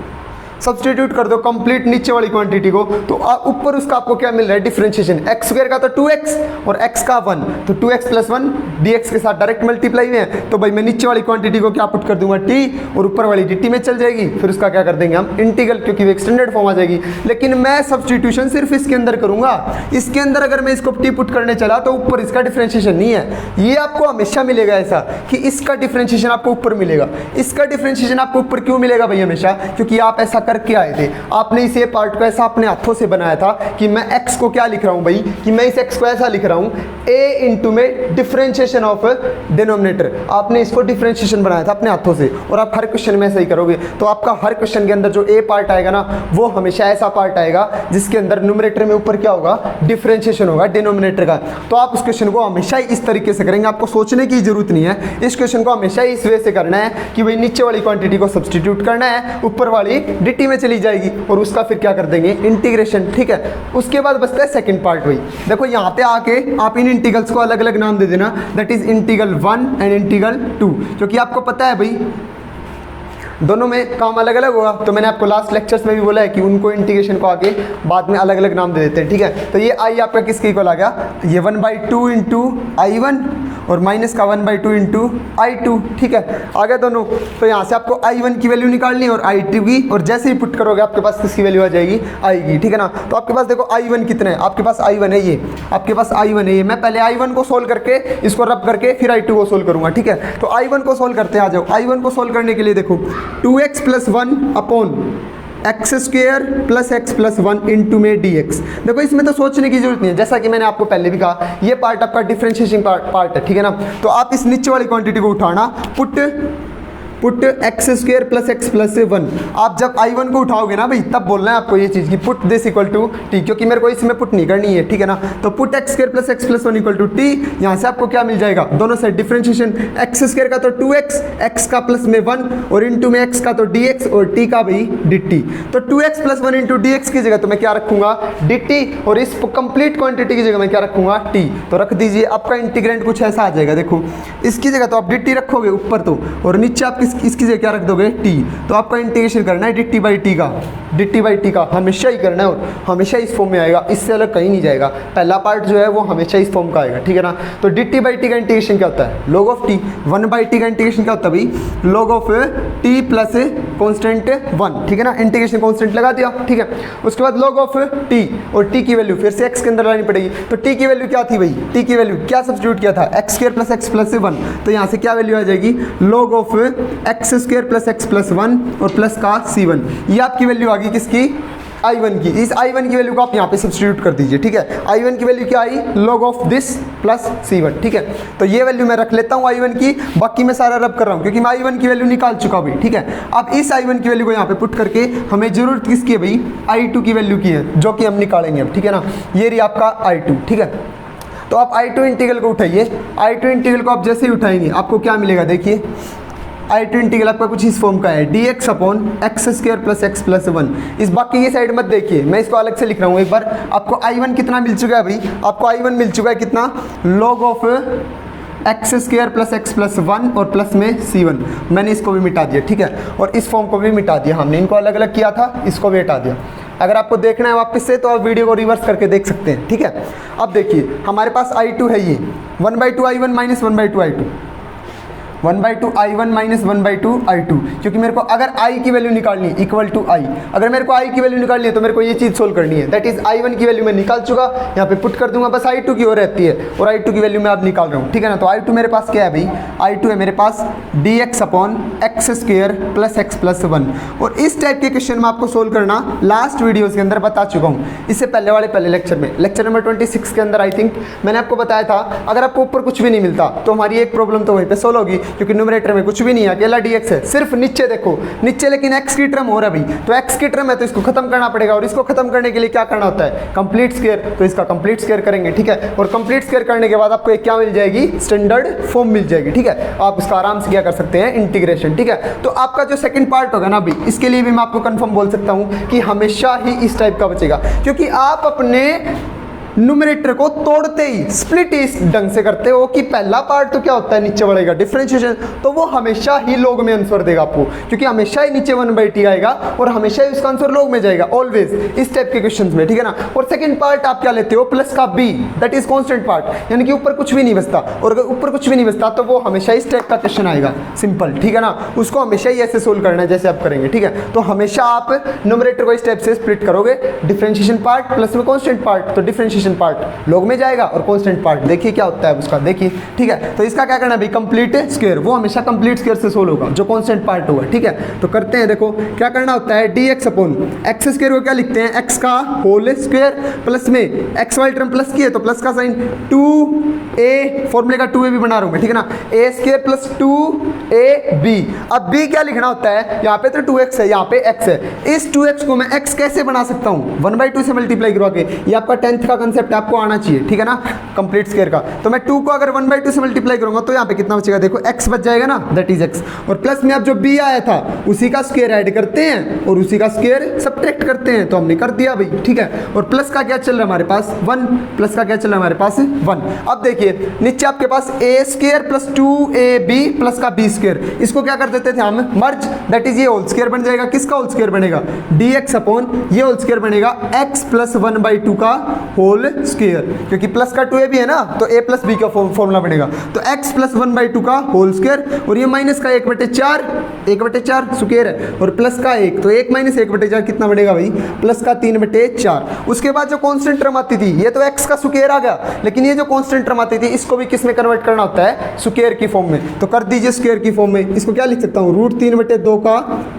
सब्सटीट्यूट कर दो कंप्लीट नीचे वाली क्वांटिटी को, तो ऊपर उसका आपको क्या मिल रहा है, डिफरेंशिएशन। एक्स स्क्वायर का तो 2x और x का 1, तो 2x + 1 dx के साथ डायरेक्ट मल्टीप्लाई में है, तो भाई मैं नीचे वाली क्वांटिटी को क्या पुट कर दूंगा t, और ऊपर वाली dt में चल जाएगी, फिर उसका क्या कर देंगे हम इंटीग्रल, क्योंकि वो एक्सटेंडेड फॉर्म आ जाएगी। लेकिन मैं सब्सटीट्यूशन सिर्फ इसके अंदर करूंगा, इसके अंदर अगर मैं इसको t पुट करने चला तो ऊपर इसका डिफरेंशिएशन नहीं है। ये आपको हमेशा मिलेगा ऐसा कि इसका डिफरेंशिएशन आपको ऊपर मिलेगा, इसका डिफरेंशिएशन आपको ऊपर क्यों मिलेगा भाई हमेशा, क्योंकि आप ऐसा करके आए थे, आपने इसे पार्ट को ऐसा अपने हाथों से बनाया था कि मैं x को क्या लिख रहा हूं भाई, कि मैं इस x को ऐसा लिख रहा हूं a इंटू में डिफरेंशिएशन ऑफ डिनोमिनेटर, आपने इसको डिफरेंशिएशन बनाया था अपने हाथों से, और आप हर क्वेश्चन में ऐसा ही करोगे, तो आपका हर क्वेश्चन के अंदर जो a पार्ट आएगा ना, वो हमेशा ऐसा पार्ट आएगा जिसके अंदर न्यूमरेटर में ऊपर क्या होगा, डिफरेंशिएशन होगा डिनोमिनेटर का। तो आप उस क्वेश्चन को हमेशा ही इस तरीके से करेंगे, आपको सोचने की जरूरत नहीं है, इस क्वेश्चन को हमेशा ही इस वे से करना है कि भाई नीचे वाली क्वांटिटी को सब्सटीट्यूट करना है, ऊपर वाली dt में चली जाएगी, और उसका फिर क्या कर देंगे इंटीग्रेशन, ठीक है। उसके बाद बचता है सेकंड पार्ट। भाई देखो यहाँ पे आके आप इन इंटीग्रल्स को अलग अलग नाम दे देना, that is integral 1 and integral 2, क्योंकि आपको पता है भाई दोनों में काम अलग अलग होगा। तो मैंने आपको लास्ट लेक्चर्स में भी बोला है कि उनको इंटीग्रेशन को आगे बाद में अलग अलग नाम दे देते हैं, ठीक है। तो ये i आपका किसके इक्वल आ गया, ये 1/2 इंटू i1 और माइनस का 1/2 इंटू i2, ठीक है, आ गया दोनों। तो यहाँ से आपको i1 की वैल्यू निकालनी है और i2 की, और जैसे ही पुट करोगे आपके पास किसकी वैल्यू आ जाएगी, i की, ठीक है ना। तो आपके पास देखो i1 कितना है, आपके पास i1 है, ये आपके पास i1 है, ये मैं पहले i1 को सोल्व करके इसको रब करके फिर i2 को सोल्व करूंगा, ठीक है। तो i1 को सोल्व करते हैं, आ जाओ। i1 को सोल्व करने के लिए देखो 2x + 1 upon x square plus x plus 1 into में dx। देखो इसमें तो सोचने की जरूरत नहीं है, जैसा कि मैंने आपको पहले भी कहा, ये पार्ट आपका डिफरेंशिएशन पार्ट है, ठीक है ना। तो आप इस नीचे वाली क्वांटिटी को उठाना, put x square plus x plus 1। आप जब i1 को उठाओगे ना भाई, तब बोलना है आपको ये चीज़ कि put this equal to t, क्योंकि मेरे को इसमें पुट नहीं करनी है, ठीक है ना। तो put x square plus x plus 1 equal to t, यहाँ से आपको क्या मिल जाएगा, दोनों से डिफरेंशिएशन, एक्स स्क्वेयर का तो 2x, एक्स का प्लस में 1 और इंटू में एक्स का तो dx और टी का भाई dt। तो 2x + 1 इंटू dx की जगह तो मैं क्या रखूंगा, dt, और इस कंप्लीट क्वांटिटी की जगह मैं क्या रखूंगा, t। तो रख दीजिए, आपका इंटीग्रेंट कुछ ऐसा आ जाएगा। देखो इसकी जगह तो आप dt रखोगे ऊपर, तो और नीचे आप इसकी जगह क्या रख दोगे, t। तो आपका इंटीग्रेशन करना है dt/t का, हमेशा ही करना है, और हमेशा इस फॉर्म में आएगा, इससे अलग कहीं नहीं जाएगा। पहला पार्ट जो है वो हमेशा इस फॉर्म का आएगा, ठीक है ना। तो dt/t का इंटीग्रेशन क्या होता है, log ऑफ t। 1/t का इंटीग्रेशन क्या होता है भाई, log of t plus constant 1, ठीक है ना। इंटीग्रेशन कॉन्स्टेंट लगा दिया, ठीक है। उसके बाद log ऑफ t, और t की वैल्यू फिर से x के अंदर लानी पड़ेगी। तो t की वैल्यू क्या थी भाई, t की वैल्यू क्या सब्स्टिट्यूट किया था, x square plus x plus 1। तो यहाँ से क्या वैल्यू आ जाएगी, log of x square plus x plus 1 और प्लस का c1। ये आपकी वैल्यू आ गई किसकी, i1 की। इस i1 की वैल्यू को आप यहाँ पे सब्स्टिट्यूट कर दीजिए, ठीक है। i1 की वैल्यू क्या आई, log of this plus c1, ठीक है। तो ये वैल्यू मैं रख लेता हूँ i1 की, बाकी मैं सारा रब कर रहा हूँ क्योंकि मैं i1 की वैल्यू निकाल चुका भाई, ठीक है। अब इस i1 की वैल्यू को यहाँ पे पुट करके हमें जरूरत किसकी है भाई, i2 की वैल्यू की है, जो कि हम निकालेंगे अब, ठीक है ना। ये रही आपका i2, ठीक है। तो आप i2 इंटीग्रल को उठाइए, i2 इंटीग्रल को आप जैसे ही उठाएंगे आपको क्या मिलेगा, देखिए i2 इंटीग्रल आपका कुछ इस फॉर्म का है, dx upon x square plus x plus 1। इस बाकी ये साइड मत देखिए, मैं इसको अलग से लिख रहा हूँ एक बार। आपको i1 कितना मिल चुका है भाई, आपको i1 मिल चुका है कितना, log of x square plus x plus 1 और प्लस में c1। मैंने इसको भी मिटा दिया, ठीक है, और इस फॉर्म को भी मिटा दिया, हमने इनको अलग अलग किया था, इसको भी हटा दिया। अगर आपको देखना है वापस से तो आप वीडियो को रिवर्स करके देख सकते हैं, ठीक है। अब देखिए हमारे पास i2 है, ये 1/2 i1 minus 1/2 i2, 1/2 i1 minus 1/2 i2, क्योंकि मेरे को अगर i की वैल्यू निकालनी है इक्वल टू i, अगर मेरे को i की वैल्यू निकालनी है तो मेरे को ये चीज़ सोल्व करनी है, दैट इज i1 की वैल्यू मैं निकाल चुका, यहाँ पे पुट कर दूंगा, बस i2 की हो रहती है, और i2 की वैल्यू मैं अब निकाल रहा हूँ, ठीक है ना। तो i2 मेरे पास क्या है भाई, i2 है मेरे पास dx upon x square plus x plus 1। और इस टाइप के क्वेश्चन में आपको सोल्व करना लास्ट वीडियोज़ के अंदर बता चुका हूँ, इससे पहले लेक्चर में, लेक्चर नंबर 26 के अंदर आई थिंक मैंने आपको बताया था, अगर आपको ऊपर कुछ भी नहीं मिलता तो हमारी एक प्रॉब्लम तो वहीं पर सोल्व होगी, क्योंकि न्यूमरेटर में कुछ भी नहीं है, अकेला dx है। सिर्फ नीचे देखो, नीचे लेकिन x की टर्म हो रहा है भाई, तो x की टर्म है तो इसको खत्म करना पड़ेगा, और इसको खत्म करने के लिए क्या करना होता है, कंप्लीट स्क्वायर, तो इसका कंप्लीट स्क्वायर करेंगे, ठीक है। और कंप्लीट स्क्वायर करने के बाद आपको एक क्या मिल जाएगी, स्टैंडर्ड फॉर्म मिल जाएगी, ठीक है। आप उसका आराम से क्या कर सकते हैं, इंटीग्रेशन, ठीक है। तो आपका जो सेकंड पार्ट होगा ना अभी, इसके लिए भी मैं आपको कंफर्म बोल सकता हूं कि हमेशा ही इस टाइप का बचेगा, क्योंकि आप अपने न्यूमरेटर को तोड़ते ही, स्प्लिट इस ढंग से करते हो कि पहला पार्ट तो क्या होता है, नीचे बढ़ेगा डिफरेंशिएशन, तो वो हमेशा ही लॉग में आंसर देगा आपको, क्योंकि हमेशा ही नीचे 1/t आएगा और हमेशा ही उसका आंसर लॉग में जाएगा, ऑलवेज इस टाइप के क्वेश्चंस में, ठीक है ना। और सेकंड पार्ट आप क्या लेते हो, प्लस का b, that is constant part, यानी कि ऊपर कुछ भी नहीं बचता, और अगर ऊपर कुछ भी नहीं बचता तो वो हमेशा इस टाइप का क्वेश्चन आएगा, सिंपल, ठीक है ना। उसको हमेशा ही ऐसे सोल्व करना है जैसे आप करेंगे, ठीक है। तो हमेशा आप न्यूमरेटर को इस टाइप से स्प्लिट करोगे, डिफरेंशिएशन पार्ट प्लस में कांस्टेंट पार्ट, तो डिफरेंशिएशन पार्ट लॉग में जाएगा और कांस्टेंट पार्ट देखिए क्या होता है उसका, देखिए, ठीक है। तो इसका क्या करना है, कंप्लीट स्क्वायर, वो हमेशा कंप्लीट स्क्वायर से सोल्व होगा जो कांस्टेंट पार्ट होगा, ठीक है। तो करते हैं, देखो क्या करना होता है, dx अपॉन एक्स स्क्वायर को क्या लिखते हैं, x का होल स्क्वायर प्लस में x वाली टर्म प्लस की है तो प्लस का साइन 2a, फॉर्मूले का 2a भी बना रहा हूं मैं, ठीक है ना, a स्क्वायर प्लस 2ab। अब b क्या लिखना होता है, यहाँ पे तो 2x है, यहाँ पे x है, इस 2x को मैं x कैसे बना सकता हूँ, 1/2 से मल्टीप्लाई करवा के, ये आपका 10th का कंसेप्ट आपको आना चाहिए, ठीक है ना, कंप्लीट स्क्वायर का। तो मैं 2 को अगर 1/2 से मल्टीप्लाई करूंगा तो यहाँ पे कितना बचेगा, देखो x बच जाएगा ना, दैट इज x, और प्लस में अब जो b आया था उसी का स्क्वायर ऐड करते हैं और उसी का स्क्वायर सबट्रैक्ट करते हैं, तो हमने कर दिया भाई, ठीक है। और प्लस का क्या चल रहा है हमारे पास 1, प्लस का क्या चल रहा है हमारे पास 1। अब देखिए नीचे आपके पास a square plus 2ab plus का b स्क्वायर, इसको क्या कर देते थे हम, मर्ज, दैट इज ये होल स्क्वायर बन जाएगा, किसका होल स्क्वायर बनेगा, dx अपॉन ये होल स्क्वायर बनेगा x प्लस 1/2 का होल स्क्वायर, क्योंकि प्लस का 2a भी है ना, तो a प्लस b का फॉर्मूला बनेगा, तो x प्लस 1/2 का होल स्क्वायर, और ये माइनस का 1/4 स्क्वायर है, और प्लस का 1, तो 1 माइनस 1/4 कितना बनेगा भाई, प्लस का 3/4। उसके बाद जो कांस्टेंट टर्म आती थी, ये तो x का स्क्वायर आ गया, लेकिन ये जो कांस्टेंट टर्म आती थी इसको भी किस में कन्वर्ट करना होता है, स्क्वायर की फॉर्म में, तो कर दीजिए स्क्वायर की फॉर्म में। इसको क्या लिख सकता हूँ, √3/2 का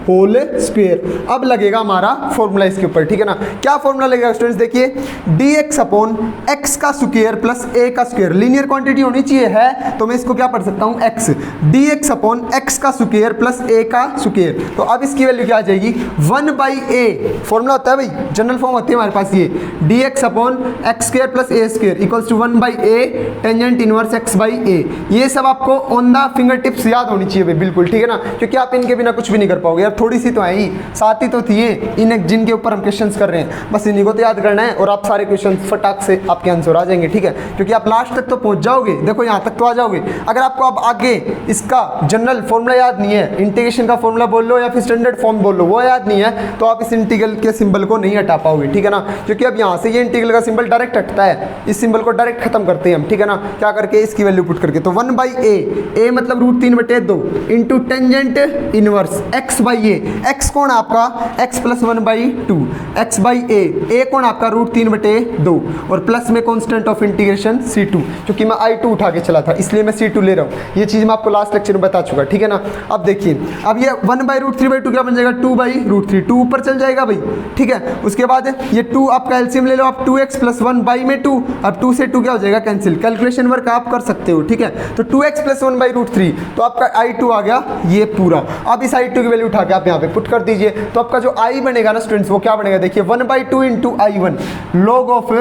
होल स्क्वायर। अब लगेगा हमारा फॉर्मूला इसके ऊपर, ठीक है ना। क्या फॉर्मूला लगेगा स्टूडेंट्स, देखिए dx अपॉन x का स्क्वायर प्लस a का स्क्वायर, लीनियर क्वांटिटी होनी चाहिए है, तो मैं इसको क्या पढ़ सकता हूँ, x, dx अपॉन x का स्क्वायर प्लस a का स्क्वायर। तो अब इसकी वैल्यू क्या आ जाएगी, 1/a, फॉर्मूला होता है भाई, जनरल फॉर्म होती है हमारे पास ये, dx upon x square plus a square equals to 1/a tangent inverse x/a। ये सब आपको ऑन द फिंगर टिप्स याद होनी चाहिए भाई, बिल्कुल, ठीक है ना, क्योंकि आप इनके बिना कुछ भी नहीं कर पाओगे यार, थोड़ी सी तो है ही, साथ ही तो थी ये, इन जिनके ऊपर हम क्वेश्चन कर रहे हैं, बस इन्हीं को तो याद करना है और आप सारे क्वेश्चन फटाक से आपके आंसर आ जाएंगे, ठीक है, क्योंकि आप लास्ट तक तो पहुंच जाओगे, देखो यहाँ तक तो आ जाओगे। अगर आपको अब आगे इसका जनरल फॉर्मूला याद नहीं है, इंटीग्रेशन का फॉर्मूला बोल लो या फिर स्टैंडर्ड फॉर्म बोल लो, वो याद नहीं है, तो आप इस इंटीग्रल के सिंबल को नहीं हटा पाओगे, ठीक है ना, क्योंकि अब यहाँ से ये इंटीग्रल का सिंबल डायरेक्ट हटता है, इस सिंबल को डायरेक्ट खत्म करते हैं हम, ठीक है ना, क्या करके, इसकी वैल्यू पुट करके, तो 1/a, a मतलब √3/2 into tangent inverse x/a, x कौन आपका x प्लस 1/2, x/a, a कौन आपका √3/2, और प्लस में कांस्टेंट ऑफ इंटीग्रेशन c2, क्योंकि मैं i2 उठा के चला था इसलिए मैं c2 ले रहा हूँ, ये चीज़ मैं आपको लास्ट लेक्चर में बता चुका, ठीक है ना। अब देखिए, अब ये 1/√3/2 क्या बन जाएगा, 2/√3, 2 ऊपर चल जाएगा भाई, ठीक है। उसके बाद ये 2 आपका एलसीएम ले लो आप, 2x प्लस 1/2, अब 2 से 2 क्या हो जाएगा, कैंसिल, कैलकुलेशन वर्क आप कर सकते हो, ठीक है। तो 2x प्लस 1/√3, तो आपका i2 आ गया ये पूरा। अब इस i2 की वैल्यू उठा के आप यहाँ पे पुट कर दीजिए, तो आपका जो i बनेगा ना स्टूडेंट्स, वो क्या बनेगा, देखिए 1/2 into i1 log of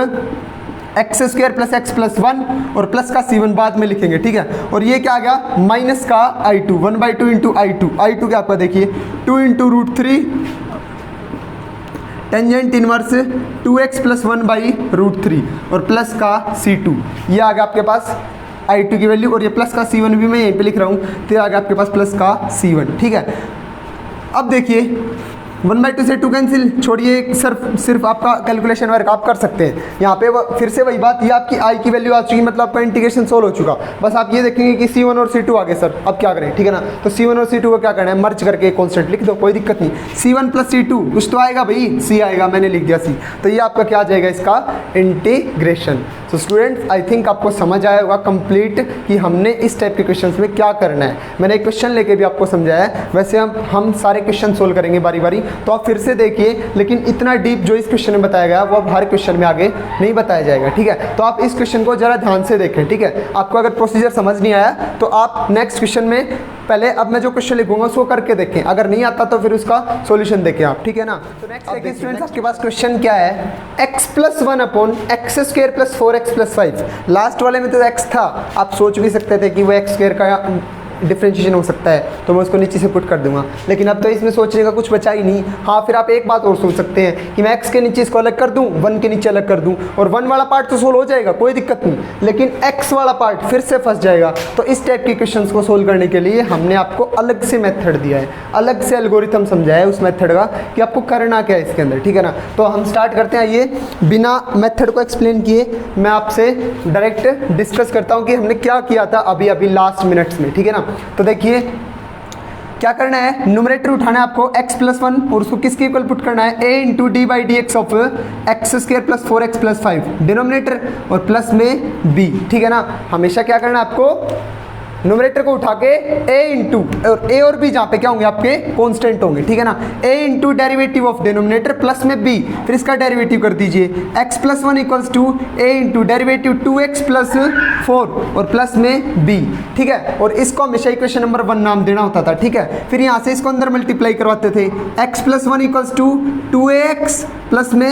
x square plus x plus 1, और प्लस का c1 बाद में लिखेंगे, ठीक है। और ये क्या आ गया, माइनस का i2, 1/2 इंटू i2 क्या आपका देखिए 2 into √3 tangent inverse 2x plus 1/√3 और प्लस का c2, ये आ गया आपके पास i2 की वैल्यू, और ये प्लस का c1 भी मैं यहीं पे लिख रहा हूँ, तो आ गया आपके पास प्लस का c1, ठीक है। अब देखिए 1/2 से 2 कैंसिल, छोड़िए, सिर्फ आपका कैलकुलेशन वर्क आप कर सकते हैं। यहाँ पे फिर से वही बात, ये आपकी i की वैल्यू आ चुकी, मतलब आपका इंटीग्रेशन सोल्व हो चुका, बस आप ये देखेंगे कि c1 और c2 आ गए सर, अब क्या करें, ठीक है ना। तो c1 और c2 को क्या करना है, मर्ज करके कॉन्स्टेंट लिख दो, कोई दिक्कत नहीं, c1 प्लस c2 कुछ तो आएगा भाई, c आएगा, मैंने लिख दिया c, तो ये आपका क्या आ जाएगा, इसका इंटीग्रेशन। तो स्टूडेंट आई थिंक आपको समझ आया होगा कंप्लीट कि हमने इस टाइप के क्वेश्चंस में क्या करना है। मैंने एक क्वेश्चन लेके भी आपको समझाया है, वैसे हम सारे क्वेश्चन सोल्व करेंगे बारी बारी, तो आप फिर से देखिए, लेकिन इतना डीप जो इस क्वेश्चन में बताया गया वो अब हर क्वेश्चन में आगे नहीं बताया जाएगा, ठीक है। तो आप इस क्वेश्चन को जरा ध्यान से देखें, ठीक है। आपको अगर प्रोसीजर समझ नहीं आया तो आप नेक्स्ट क्वेश्चन में पहले अब मैं जो क्वेश्चन लिखूंगा उसको करके देखें, अगर नहीं आता तो फिर उसका सॉल्यूशन देखें आप, ठीक है ना। तो नेक्स्ट देखिए स्टूडेंट्स, आपके पास क्वेश्चन क्या है, x+1 upon x² + 4x + 5। Last वाले में तो x था, आप सोच भी सकते थे कि वो x² का डिफ्रेंशिएशन हो सकता है, तो मैं उसको नीचे से पुट कर दूंगा, लेकिन अब तो इसमें सोचने का कुछ बचा ही नहीं। हाँ, फिर आप एक बात और सोच सकते हैं कि मैं x के नीचे इसको अलग कर दूं, 1 के नीचे अलग कर दूं, और 1 वाला पार्ट तो सोल्व हो जाएगा, कोई दिक्कत नहीं, लेकिन x वाला पार्ट फिर से फंस जाएगा। तो इस टाइप के क्वेश्चंस को सोल्व करने के लिए हमने आपको अलग से मेथड दिया है, अलग से एल्गोरिथम समझाया है उस मेथड का कि आपको करना क्या है इसके अंदर, ठीक है ना। तो हम स्टार्ट करते हैं। ये बिना मेथड को एक्सप्लेन किए मैं आपसे डायरेक्ट डिस्कस करता हूँ कि हमने क्या किया था अभी अभी लास्ट मिनट्स में, ठीक है ना। तो देखिए क्या करना है, न्यूमरेटर उठाना है आपको x+1 और उसको किसके इक्वल पुट करना है, a × d/dx of x² + 4x + 5 denominator और प्लस में b, ठीक है ना। हमेशा क्या करना है आपको, न्यूमरेटर को उठा के a और b जहाँ पे क्या होंगे आपके कांस्टेंट होंगे, ठीक है ना। a × derivative of denominator plus में b, फिर इसका डेरिवेटिव कर दीजिए, x+1 = a × डेरिवेटिव 2x + 4 और प्लस में b, ठीक है। और इसको हमेशा इक्वेशन नंबर 1 नाम देना होता था, ठीक है। फिर यहाँ से इसको अंदर मल्टीप्लाई करवाते थे, x+1 = 2ax प्लस में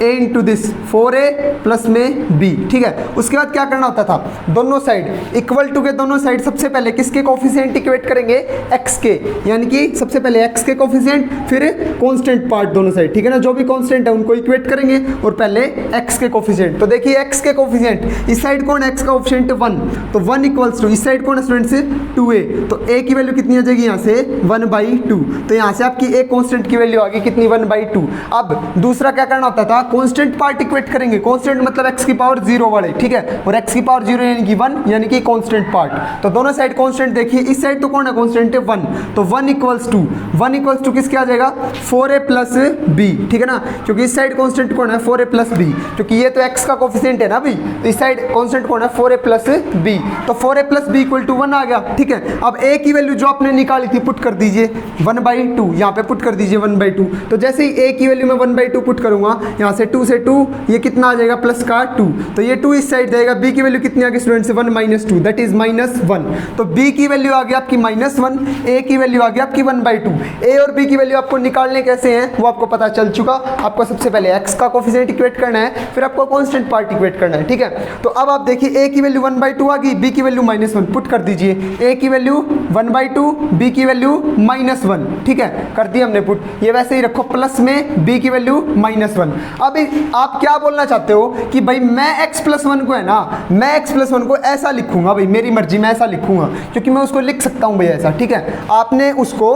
a × दिस 4a प्लस में b, ठीक है। उसके बाद क्या करना होता था, दोनों साइड इक्वल टू के दोनों साइड सबसे पहले किसके कोफिशिएंट इक्वेट करेंगे, x के, यानी कि सबसे पहले x के कोफिशिएंट फिर कांस्टेंट पार्ट दोनों साइड, ठीक है ना। जो भी कांस्टेंट है उनको इक्वेट करेंगे और पहले x के कोफिशिएंट। तो देखिए x के कोफिशिएंट, इस साइड कौन है, x का कोफिशिएंट 1, तो 1 = इस साइड कौन है स्टूडेंट्स 2a, तो a की वैल्यू कितनी आ जाएगी यहाँ से 1/2, तो यहाँ से आपकी a कांस्टेंट की वैल्यू आ गई कितनी 1/2। अब दूसरा क्या करना होता था, कांस्टेंट पार्ट इक्वेट करेंगे, कांस्टेंट मतलब x की पावर 0 वाले, ठीक है, और x की पावर 0 यानी कि 1 यानी कि कांस्टेंट पार्ट। तो दोनों साइड कांस्टेंट देखिए, इस साइड तो कौन है कांस्टेंट है 1, तो 1 = किसके आ जाएगा 4a + b, ठीक है ना, क्योंकि इस साइड कांस्टेंट कौन है 4a + b, क्योंकि ये तो x का कोफिशिएंट है ना भाई, तो इस साइड कांस्टेंट कौन है 4a + b, तो 4a + b = 1 आ गया, ठीक है। अब a की वैल्यू जो आपने निकाली थी पुट कर दीजिए 1/2, यहाँ पे पुट कर दीजिए 1/2, तो जैसे ही a की वैल्यू मैं 1/2 पुट करूंगा, यहाँ से 2 से 2 ये कितना आ जाएगा प्लस का 2, तो ये 2 इस साइड जाएगा, b की वैल्यू कितनी आ गई स्टूडेंट्स 1 - 2 दैट इज -1, तो b की वैल्यू आ गई आपकी -1, a की वैल्यू आ गई आपकी 1/2। a और b की वैल्यू आपको निकालने कैसे हैं वो आपको पता चल चुका। आपको सबसे पहले x का कोफिशिएंट इक्वेट करना है, फिर आपको कांस्टेंट पार्ट इक्वेट करना है, ठीक है। तो अब आप देखिए a की वैल्यू 1/2 आ गई, b की वैल्यू -1 पुट कर दीजिए, a की वैल्यू 1/2, b की वैल्यू -1, ठीक है, कर दिया हमने पुट। ये वैसे ही रखो प्लस में b की वैल्यू -1। अब आप क्या बोलना चाहते हो कि भाई मैं x+1 को है ना, मैं x+1 को ऐसा लिखूंगा, भाई मेरी मर्जी मैं ऐसा लिखूंगा, क्योंकि मैं उसको लिख सकता हूं भाई ऐसा, ठीक है। आपने उसको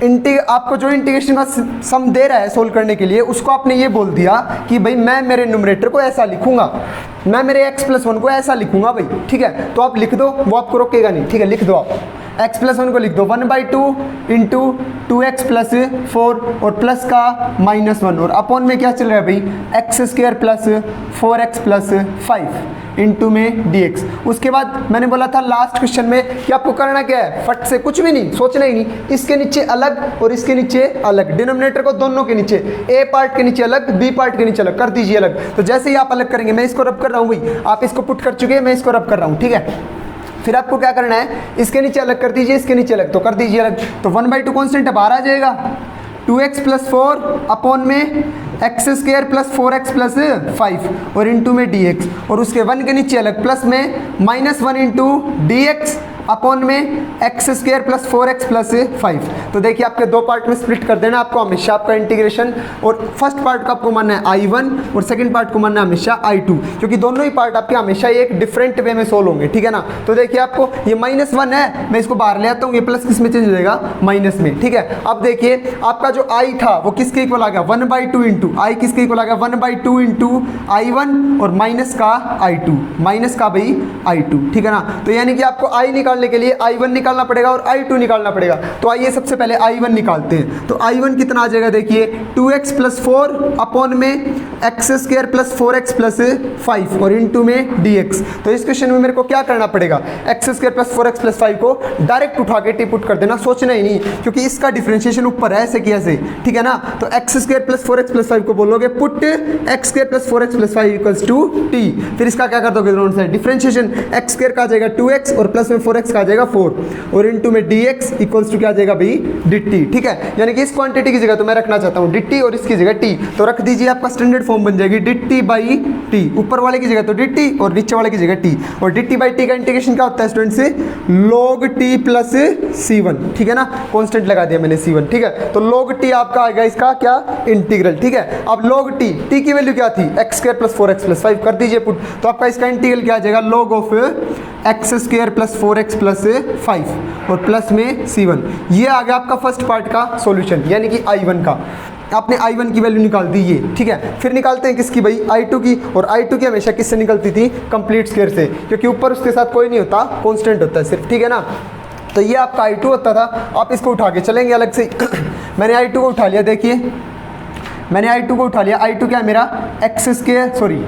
आपको जो इंटीग्रेशन का सम दे रहा है सोल्व करने के लिए, उसको आपने ये बोल दिया कि भाई मैं मेरे न्यूमरेटर को ऐसा लिखूंगा, मैं मेरे x+1 को ऐसा लिखूंगा भाई, ठीक है। तो आप लिख दो, वो आपको रोकेगा नहीं, ठीक है, लिख दो आप x+1 को लिख दो 1/2 × 2x + 4 और प्लस का -1 और अपॉन में क्या चल रहा है भाई x² + 4x + 5 इंटू में dx। उसके बाद मैंने बोला था लास्ट क्वेश्चन में कि आपको करना क्या है, फट से कुछ भी नहीं सोचना ही नहीं, इसके नीचे अलग और इसके नीचे अलग, डिनोमिनेटर को दोनों के नीचे, a पार्ट के नीचे अलग, b पार्ट के नीचे अलग कर दीजिए अलग। तो जैसे ही आप अलग करेंगे, मैं इसको रब कर रहा हूँ भाई, आप इसको पुट कर चुके हैं, मैं इसको रब कर रहा हूँ, ठीक है। फिर आपको क्या करना है, इसके नीचे अलग कर दीजिए, इसके नीचे अलग, तो कर दीजिए अलग, तो 1/2 कांस्टेंट बाहर आ जाएगा, 2x + 4 अपॉन में x² + 4x + 5 और इंटू में dx, और उसके 1 के नीचे अलग प्लस में -1 × dx अपॉन में x² + 4x + 5। तो देखिए आपके दो पार्ट में स्प्लिट कर देना आपको हमेशा आपका इंटीग्रेशन, और फर्स्ट पार्ट का आपको मानना है I1 और सेकंड पार्ट को मानना है हमेशा I2, क्योंकि दोनों ही पार्ट आपके हमेशा एक डिफरेंट वे में सोल्व होंगे, ठीक है ना। तो देखिए आपको ये -1 है, मैं इसको बाहर ले आता हूँ, ये प्लस किस में चेंज हो जाएगा माइनस में, ठीक है। अब देखिए आपका जो I था वो किसके इक्वल आ गया 1/2 इंटू I किसके इक्वल आ गया 1/2 इंटू I1 और माइनस का I2, माइनस का भाई I2, ठीक है ना। तो यानी कि आपको I निकाल निकालने के लिए I1 निकालना पड़ेगा और I2 निकालना पड़ेगा। तो आइए सबसे पहले I1 निकालते हैं। तो I1 कितना आ जाएगा, देखिए 2x प्लस 4 अपॉन में x square plus 4x plus 5 और इनटू में dx। तो इस क्वेश्चन में मेरे को क्या करना पड़ेगा, x square plus 4x plus 5 को डायरेक्ट उठा के टी पुट कर देना, सोचना ही नहीं, क्योंकि इसका डिफरेंशिएशन ऊपर है ऐसे कि ऐसे, ठीक है ना। तो x square plus 4x plus 5 को बोलोगे put x square plus 4x plus 5 equals to t, फिर इसका क्या कर दोगे दोनों साइड डिफरेंशिएशन, एक्स स्क्वायर का आ जाएगा 2x और प्लस में 4x का आ जाएगा 4 और इनटू में dx इक्वल्स टू क्या आ जाएगा भाई dt, ठीक है। यानी कि इस क्वांटिटी की जगह तो मैं रखना चाहता हूँ dt और इसकी जगह t, तो रख दीजिए, आपका स्टैंडर्ड फॉर्म बन जाएगी dt बाई टी, ऊपर वाले की जगह तो dt और नीचे वाले की जगह t, और dt बाई टी का इंटीग्रेशन क्या होता है स्टूडेंट से log t प्लस c1, ठीक है ना, कांस्टेंट लगा दिया मैंने c1, ठीक है। तो log t आपका आएगा इसका क्या इंटीग्रल, ठीक है। अब log t की वैल्यू क्या थी, x square plus 4x plus 5 कर दीजिए पुट, तो आपका इसका इंटीग्रल क्या आ जाएगा log of x square plus 4x plus 5 और प्लस में c1। ये आ गया आपका फर्स्ट पार्ट का सॉल्यूशन, यानी कि I1 का। आपने I1 की वैल्यू निकाल दी ये, ठीक है। फिर निकालते हैं किसकी भाई, I2 की, और I2 की हमेशा किससे निकलती थी, कंप्लीट स्क्वायर से, क्योंकि ऊपर उसके साथ कोई नहीं होता, कांस्टेंट होता है सिर्फ, ठीक है ना। तो ये आपका I2 होता था, आप इसको उठा के चलेंगे अलग से मैंने I2 को उठा लिया, देखिए मैंने I2 को उठा लिया, I2 क्या है मेरा x square sorry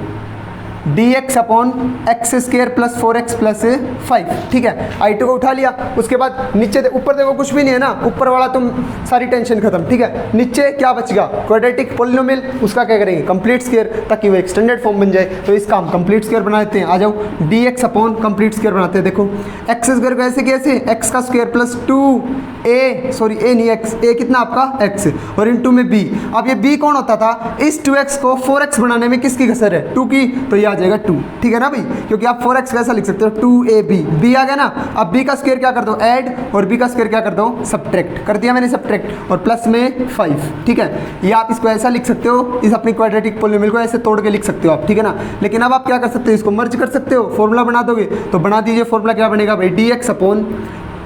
dx upon x square plus 4x plus 5, ठीक है। I2 को उठा लिया, उसके बाद नीचे ऊपर देखो कुछ भी नहीं है ना, ऊपर वाला तुम सारी टेंशन खत्म, ठीक है। नीचे क्या बच गया, क्वाड्रेटिक पॉलिनोमियल, उसका क्या करेंगे कंप्लीट स्क्वायर, ताकि वो एक्सटेंडेड फॉर्म बन जाए। तो इसका हम कंप्लीट स्क्वायर बना देते हैं, आ जाओ dx अपॉन कंप्लीट स्क्वायर बनाते हैं। देखो एक्स स्क्वायर कैसे कैसे, एक्स का square plus 2a sorry a नहीं x, a कितना आपका x और इनटू में b। अब ये b कौन होता था, इस 2x को 4x बनाने में किसकी कसर है, 2 की, तो ये आ जाएगा 2, ठीक है ना भाई, क्योंकि आप 4x कैसा लिख सकते हो 2ab, b आ गया ना। अब b का स्क्वायर क्या कर दो ऐड और b का स्क्वायर क्या कर दो सब्ट्रैक्ट, कर दिया मैंने सब्ट्रैक्ट, और प्लस में 5, ठीक है। ये आप इसको ऐसा लिख सकते हो, इस अपनी क्वाड्रेटिक पॉलिनोमियल को ऐसे तोड़ के लिख सकते हो आप, ठीक है ना। लेकिन अब आप क्या कर सकते हो, इसको मर्ज कर सकते हो, फॉर्मूला बना दोगे, तो बना दीजिए। फॉर्मूला क्या बनेगा भाई, dx अपॉन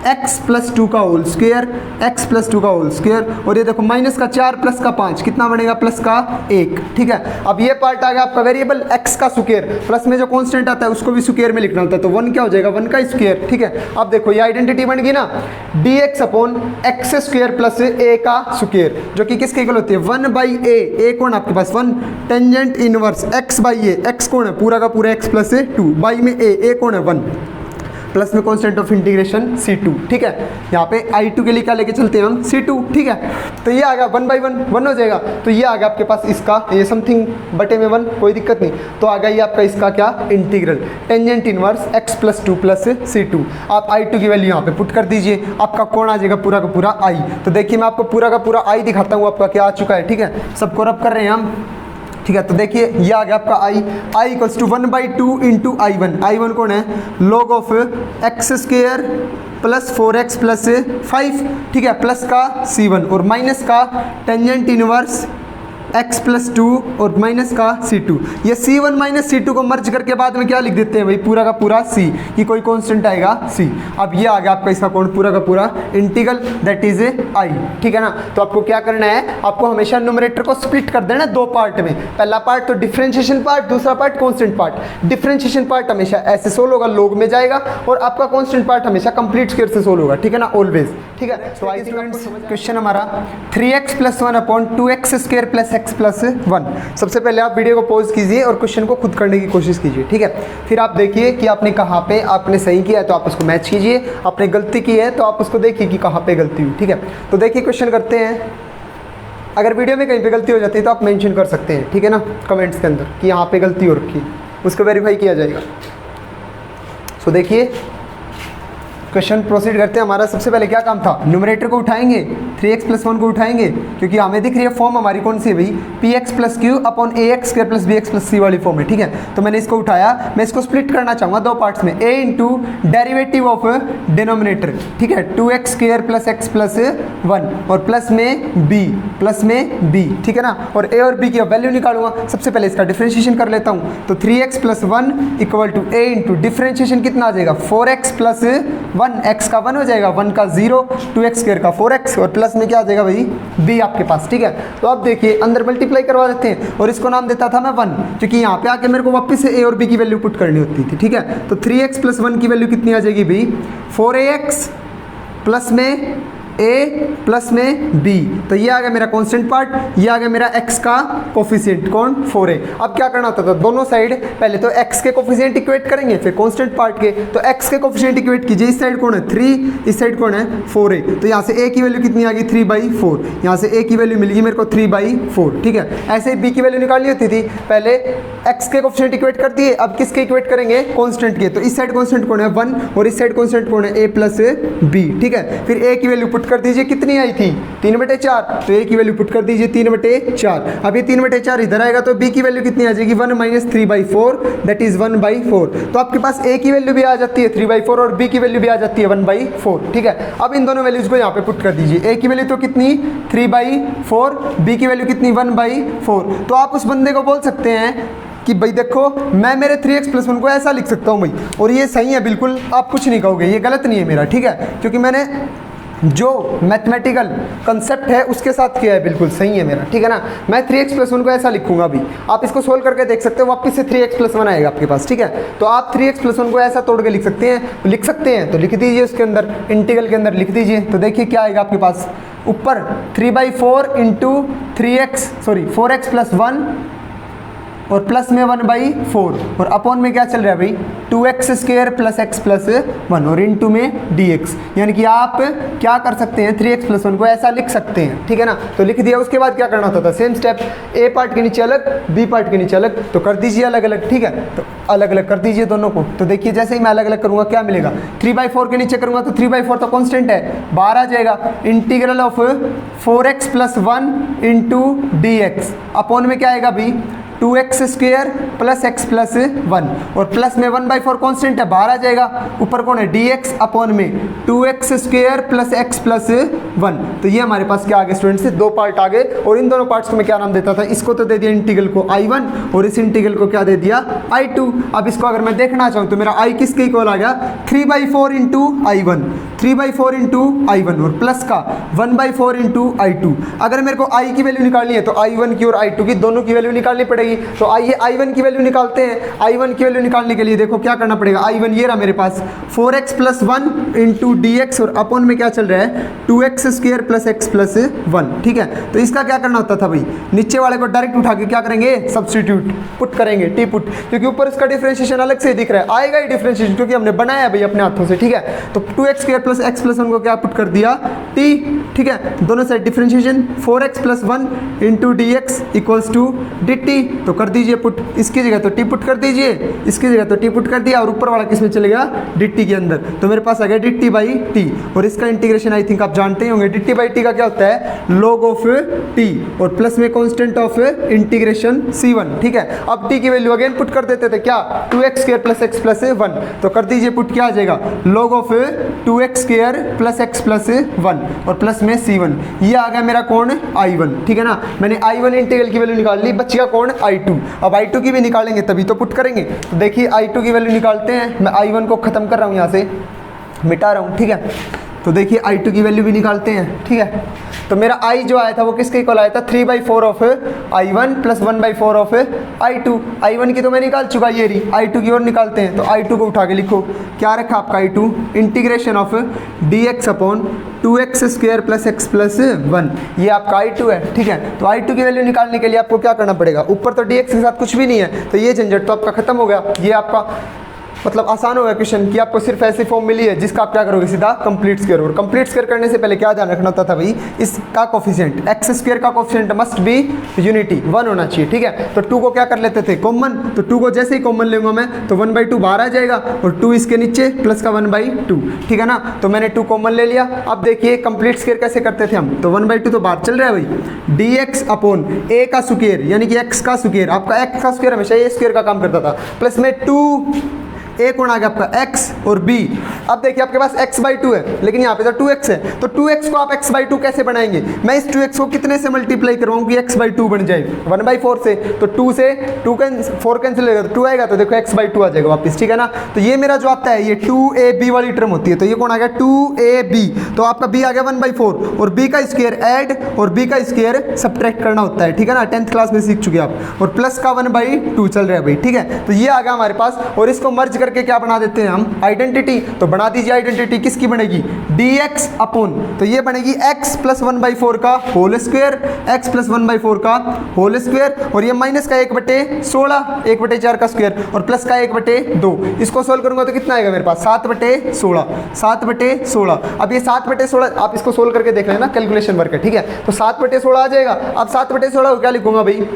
एक्स प्लस 2 का होल स्क्वायर, एक्स प्लस 2 का होल स्क्वायर, और ये देखो माइनस का 4 प्लस का 5 कितना बनेगा, प्लस का 1, ठीक है। अब ये पार्ट आ गया आपका वेरिएबल एक्स का स्क्वायर, प्लस में जो कांस्टेंट आता है उसको भी स्क्वायर में लिखना होता है, तो 1 क्या हो जाएगा, 1 का स्क्वायर, ठीक है। अब देखो ये आइडेंटिटी बन गई ना, dx upon x square plus a का स्क्वायर, जो कि किसके इक्वल होती है 1 बाई a कौन आपके पास 1, tangent inverse x by a, x कौन है पूरा का पूरा x प्लस 2 बाई में a कौन है 1, प्लस में कांस्टेंट ऑफ इंटीग्रेशन c2, ठीक है। यहाँ पे I2 के लिए क्या लेके चलते हैं हम c2, ठीक है। तो ये आ गया 1 बाई 1 हो जाएगा, तो ये आ गया आपके पास इसका ये समथिंग बटे में 1, कोई दिक्कत नहीं। तो आ गया ये आपका इसका क्या integral tangent inverse x plus 2 plus c2। आप I2 की वैल्यू यहाँ पे पुट कर दीजिए, आपका कौन आ जाएगा पूरा का पूरा I। तो देखिए मैं आपको पूरा का पूरा I दिखाता हूँ आपका क्या आ चुका है, ठीक है। सबको रब कर रहे हैं हम, ठीक है। तो देखिए ये आ गया आपका I equals to 1 by 2 into I1 कौन है, log of x square plus 4x plus 5, ठीक है, प्लस का c1 और माइनस का टेंजेंट इनवर्स x प्लस 2 और माइनस का c2। ये c1 माइनस c2 को मर्ज करके बाद में क्या लिख देते हैं भाई, पूरा का पूरा c, कि कोई कांस्टेंट आएगा c। अब ये आ गया आपका इसका कौन पूरा का पूरा इंटीग्रल, दैट इज I, ठीक है ना। तो आपको क्या करना है, आपको हमेशा न्यूमरेटर को स्प्लिट कर देना दो पार्ट में, पहला पार्ट तो डिफरेंशिएशन पार्ट, दूसरा part constant part. Differentiation part हमेशा ऐसे सोल्व होगा, log में जाएगा, और आपका कांस्टेंट पार्ट हमेशा कंप्लीट स्क्वायर से सोल्व होगा, ठीक है ना, ऑलवेज, ठीक है। तो आई स्टूडेंट्स क्वेश्चन हमारा 3x plus 1 upon 2x square plus x plus 1। सबसे पहले आप वीडियो को पॉज कीजिए और क्वेश्चन को खुद करने की कोशिश कीजिए, ठीक है। फिर आप देखिए कि आपने कहाँ पे आपने सही किया है तो आप उसको मैच कीजिए, आपने गलती की है तो आप उसको देखिए कि कहाँ पे गलती हुई, ठीक है। तो देखिए क्वेश्चन करते हैं। अगर वीडियो में कहीं पे गलती हो जाती है तो आप मेंशन कर सकते हैं, ठीक है ना, कमेंट्स के अंदर कि यहाँ पे गलती हो रखी, उसको वेरीफाई किया जाएगा। सो देखिए क्वेश्चन प्रोसीड करते हैं। हमारा सबसे पहले क्या काम था, न्यूमरेटर को उठाएंगे, 3x प्लस 1 को उठाएंगे, क्योंकि हमें दिख रही है फॉर्म हमारी कौन सी है भाई, px plus Q upon ax square plus bx plus c वाली फॉर्म है, ठीक है। तो मैंने इसको उठाया, मैं इसको स्प्लिट करना चाहूँगा दो पार्ट्स में, a into derivative of denominator, ठीक है, 2x square plus x plus 1 और प्लस में b, ठीक है ना, और a और b की वैल्यू निकालूंगा। सबसे पहले इसका डिफरेंशिएशन कर लेता हूँ, तो 3x plus 1 equal to a into differentiation कितना आ जाएगा 4x प्लस 1, x का 1 हो जाएगा, 1 का 0, 2x स्क्वायर का 4x और प्लस प्लस में क्या आ जाएगा भाई b आपके पास, ठीक है। तो अब देखिए अंदर मल्टीप्लाई करवा देते हैं और इसको नाम देता था मैं 1, क्योंकि यहाँ पे आके मेरे को वापस से a और b की वैल्यू पुट करनी होती थी, ठीक है। तो 3x प्लस 1 की वैल्यू कितनी आ जाएगी भाई 4ax प्लस में a प्लस में b, तो ये आ गया मेरा कांस्टेंट पार्ट, ये आ गया मेरा x का कोफिशिएंट कौन 4a। अब क्या करना होता था, दोनों साइड पहले तो x के कोफिशिएंट इक्वेट करेंगे फिर कांस्टेंट पार्ट के, तो x के कोफिशिएंट इक्वेट कीजिए, इस साइड कौन है 3, इस साइड कौन है 4a, तो यहाँ से a की वैल्यू कितनी आ गई 3/4, यहाँ से a की वैल्यू मिल गई मेरे को 3/4, ठीक है। ऐसे ही b की वैल्यू निकालनी होती थी, पहले x के कोफिशिएंट इक्वेट कर दिए, अब किसके इक्वेट करेंगे कांस्टेंट के, तो इस साइड कांस्टेंट कौन है 1 और इस साइड कांस्टेंट कौन है a प्लस b, ठीक है। फिर a की वैल्यू पुट कर दीजिए, कितनी आई थी 3/4, तो a की वैल्यू पुट कर दीजिए 3/4। अब ये 3/4 इधर आएगा तो b की वैल्यू कितनी आ जाएगी 1 - 3/4 दैट इज 1/4, तो आपके पास a की वैल्यू भी आ जाती है 3/4 और b की वैल्यू भी आ जाती है 1/4, ठीक है। अब इन दोनों वैल्यूज को यहाँ पे पुट कर दीजिए, a की वैल्यू तो कितनी 3/4, b की वैल्यू कितनी 1/4, तो आप उस बंदे को बोल सकते हैं कि भाई देखो मैं मेरे 3x प्लस 1 को ऐसा लिख सकता हूँ भाई, और ये सही है बिल्कुल, आप कुछ नहीं कहोगे, ये गलत नहीं है मेरा, ठीक है, क्योंकि मैंने जो मैथमेटिकल कंसेप्ट है उसके साथ किया है, बिल्कुल सही है मेरा, ठीक है ना। मैं 3x प्लस 1 को ऐसा लिखूंगा अभी, आप इसको सोल्व करके देख सकते हो, वापस से 3x प्लस 1 आएगा आपके पास, ठीक है। तो आप 3x प्लस 1 को ऐसा तोड़ के लिख सकते हैं, तो लिख दीजिए उसके अंदर, इंटीग्रल के अंदर लिख दीजिए, तो देखिए क्या आएगा आपके पास, ऊपर 3/4 इंटू 4x प्लस 1 और प्लस में 1/4 और अपॉन में क्या चल रहा है भाई 2x² प्लस x प्लस 1 और इनटू में dx, यानी कि आप क्या कर सकते हैं 3x प्लस 1 को ऐसा लिख सकते हैं, ठीक है ना। तो लिख दिया, उसके बाद क्या करना होता था, सेम स्टेप, a पार्ट के नीचे अलग b पार्ट के नीचे अलग, तो कर दीजिए अलग अलग, ठीक है। तो अलग अलग कर दीजिए दोनों को, तो देखिए जैसे ही मैं अलग अलग करूँगा क्या मिलेगा, 3/4 के नीचे करूँगा तो 3/4 तो कॉन्स्टेंट है, बाहर आ जाएगा, integral of 4x plus 1 into dx, upon में क्या आएगा भाई 2x² प्लस x प्लस 1 और प्लस में 1/4 कॉन्स्टेंट है, बाहर आ जाएगा, ऊपर कौन है dx, अपॉन में 2x² प्लस x प्लस 1। तो ये हमारे पास क्या आ गए स्टूडेंट्स, दो पार्ट आ गए, और इन दोनों पार्ट्स को मैं क्या नाम देता था, इसको तो दे दिया इंटीग्रल को I1 और इस इंटीग्रल को क्या दे दिया I2। अब इसको अगर मैं देखना चाहूँ तो मेरा I किसके इक्वल आ गया 3/4 इंटू I1, 3/4 इंटू I1 और प्लस का 1/4 इंटू I2। अगर मेरे को I की वैल्यू निकालनी है तो I1 की और I2 की दोनों की वैल्यू निकालनी पड़ेगी, तो आइए I1 की वैल्यू निकालते हैं। I1 की वैल्यू निकालने के लिए देखो क्या करना पड़ेगा, I1 ये रहा मेरे पास 4x प्लस 1 इंटू dx और अपॉन में क्या चल रहा है 2x² प्लस x प्लस 1, ठीक है। तो इसका क्या करना होता था भाई, नीचे वाले को डायरेक्ट उठा के क्या करेंगे सब्स्टिट्यूट पुट करेंगे, टी पुट, क्योंकि ऊपर इसका डिफरेंशिएशन अलग से दिख रहा है, आएगा ही डिफरेंशिएशन क्योंकि हमने बनाया भाई अपने हाथों से, ठीक है। तो 2x² प्लस x प्लस 1 को क्या पुट कर दिया t, ठीक है, दोनों side differentiation 4x plus 1 into dx equals to dt, तो कर दीजिए पुट, इसकी जगह तो टी पुट कर दीजिए, इसकी जगह तो टी पुट कर दिया, और ऊपर वाला किस में चलेगा dt के अंदर, तो मेरे पास आ गया dt/t, और इसका इंटीग्रेशन आई थिंक आप जानते ही होंगे, dt/t का क्या होता है log ऑफ t और प्लस में कांस्टेंट ऑफ इंटीग्रेशन c1, ठीक है। अब t की वैल्यू अगेन पुट कर देते थे, क्या 2x² प्लस x प्लस 1, तो कर दीजिए पुट, क्या आ जाएगा log of 2x² plus x plus 1 और प्लस में c1, ये आ गया मेरा कौन I1, ठीक है ना। मैंने I1 इंटीग्रल की वैल्यू निकाल ली, बच गया कौन I2। अब I2 की भी निकालेंगे तभी तो पुट करेंगे, तो देखिए I2 की वैल्यू निकालते हैं, मैं I1 को ख़त्म कर रहा हूँ, यहाँ से मिटा रहा हूँ, ठीक है। तो देखिए I2 की वैल्यू भी निकालते हैं, ठीक है। तो मेरा I जो आया था वो किसके इक्वल आया था 3/4 of I1 plus 1/4 of I2। I1 की तो मैं निकाल चुका, ये रही, I2 की और निकालते हैं, तो I2 को उठा के लिखो, क्या रखा आपका I2 integration of dx upon 2x² plus x plus 1, ये आपका I2 है, ठीक है। तो I2 की वैल्यू निकालने के लिए आपको क्या करना पड़ेगा, ऊपर तो dx के साथ कुछ भी नहीं है, तो ये झंझट तो आपका खत्म हो गया, ये आपका मतलब आसान हो गया क्वेश्चन कि आपको सिर्फ ऐसी फॉर्म मिली है जिसका आप क्या करोगे सीधा कंप्लीट स्क्वायर, और कंप्लीट स्क्वायर करने से पहले क्या ध्यान रखना होता था भाई, इसका कोफिशिएंट x² का कोफिशिएंट मस्ट बी यूनिटी 1 होना चाहिए, ठीक है। तो 2 को क्या कर लेते थे कॉमन, तो 2 को जैसे ही कॉमन लेंगे मैं तो 1/2 बाहर आ जाएगा और 2 इसके नीचे प्लस का 1/2, ठीक है ना। तो मैंने 2 कॉमन ले लिया। अब देखिए कंप्लीट स्क्वायर कैसे करते थे हम, तो 1/2 तो बाहर चल रहा है भाई, dx अपॉन a का स्क्वायर यानी कि x का स्क्वायर, आपका x का स्क्वायर हमेशा a स्क्वायर का काम करता था, प्लस में 2 a कौन आ गया आपका x और b अब देखिए आपके पास x/2 है, लेकिन यहाँ पे तो 2x है, तो 2x को आप x/2 कैसे बनाएंगे? मैं इस 2x को कितने से मल्टीप्लाई करवाऊँ कि x/2 बन जाए? 1/4 से। तो 2 से 4 कैंसिल होगा तो 2 आएगा, तो देखो x/2 आ जाएगा वापस, ठीक है ना। तो ये मेरा जो आता है ये 2ab वाली टर्म होती है, तो ये कौन आ गया 2ab, तो आपका b आ गया 1/4 और b का स्क्वायर ऐड और b का स्क्वायर सब्ट्रैक्ट करना होता है, ठीक है ना, 10th क्लास में सीख चुके आप। और प्लस का 1/2 चल रहा है भाई, ठीक है। तो ये आ गया हमारे पास और इसको मर्ज करके क्या बना देते हैं हम? आइडेंटिटी। तो बना दीजिए आइडेंटिटी, किसकी बनेगी? dx अपॉन, तो ये बनेगी x प्लस 1/4 का होल स्क्वायर, x प्लस 1/4 का होल स्क्वायर, और ये माइनस का 1/16, 1/4 का स्क्वायर और प्लस का 1/2। इसको सोल्व करूंगा तो कितना आएगा मेरे पास? 7/16, 7/16। अब ये 7/16 आप इसको सोल्व करके देख लेना, कैलकुलेशन वर्क है, ठीक है। तो 7/16 आ जाएगा। अब 7/16 को क्या लिखूंगा भाई?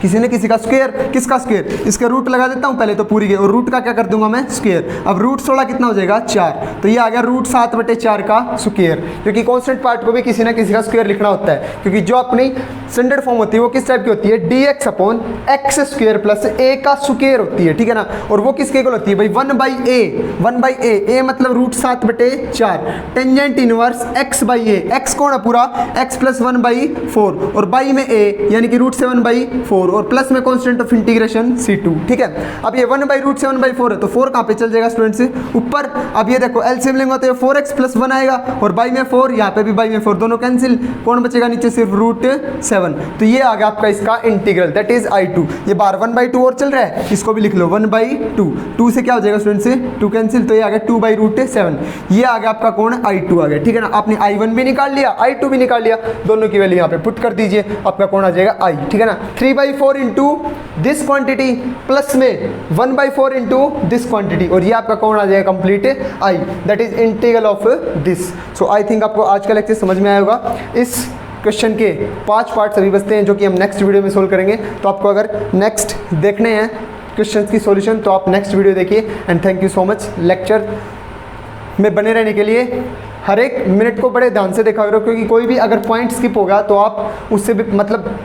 किसी ने किसी का स्क्वायर, किसका स्क्वायर? इसका रूट लगा देता हूँ पहले तो पूरी के, और रूट का क्या कर दूंगा मैं? स्क्वायर। अब रूट 16 कितना हो जाएगा? 4, तो ये आ गया रूट 7/4 का स्क्वायर, क्योंकि कांस्टेंट पार्ट को भी किसी ना किसी का स्क्वायर लिखना होता है, क्योंकि जो अपनी स्टैंडर्ड फॉर्म होती है वो किस टाइप की होती है? dx upon x square plus a का स्क्वायर होती है, ठीक है ना। और वो किसके इक्वल होती है भाई? 1/a, a मतलब root 7/4, tangent inverse x/a, x कौन है पूरा? x प्लस 1/4 और बाई में a यानी कि रूट 7/4 और प्लस में कांस्टेंट ऑफ इंटीग्रेशन c2, ठीक है। अब ये 1/√7/4 है, तो 4 कहाँ पे चल जाएगा स्टूडेंट्स? ऊपर। अब ये देखो एलसीएम लेंगे तो ये 4x प्लस 1 आएगा और बाई में 4, यहाँ पे भी बाई में 4, दोनों कैंसिल, कौन बचेगा नीचे? सिर्फ √7। तो ये आ गया आपका इसका इंटीग्रल, दैट इज I2। ये बार 1/2 और चल रहा है, इसको भी लिख लो 1/2, 2 से क्या हो जाएगा स्टूडेंट्स? 2 कैंसिल, तो ये आ गया 2/√7। ये आ गया आपका कौन? I2 आ गया, ठीक है ना। आपने I1 भी निकाल लिया, I2 भी निकाल लिया, दोनों की वैल्यू यहाँ पे पुट कर दीजिए, आपका कौन आ जाएगा? I, ठीक है ना। 3/4 इंटू दिस क्वांटिटी प्लस में 1/4 इंटू दिस क्वांटिटी, और ये आपका कौन आ जाएगा? Complete I, that is integral of this. So I think आपको आज का लेक्चर समझ में आया होगा। इस क्वेश्चन के 5 पार्ट्स अभी बचते हैं जो कि हम नेक्स्ट वीडियो में सोल्व करेंगे। तो आपको अगर नेक्स्ट देखने हैं क्वेश्चन की सॉल्यूशन तो आप नेक्स्ट वीडियो देखिए। And thank you so much. Lecture में बने रहने के लिए हर एक मिनट को बड़े ध्यान से देखा करो, क्योंकि कोई भी अगर पॉइंट स्किप होगा तो आप उससे भी मतलब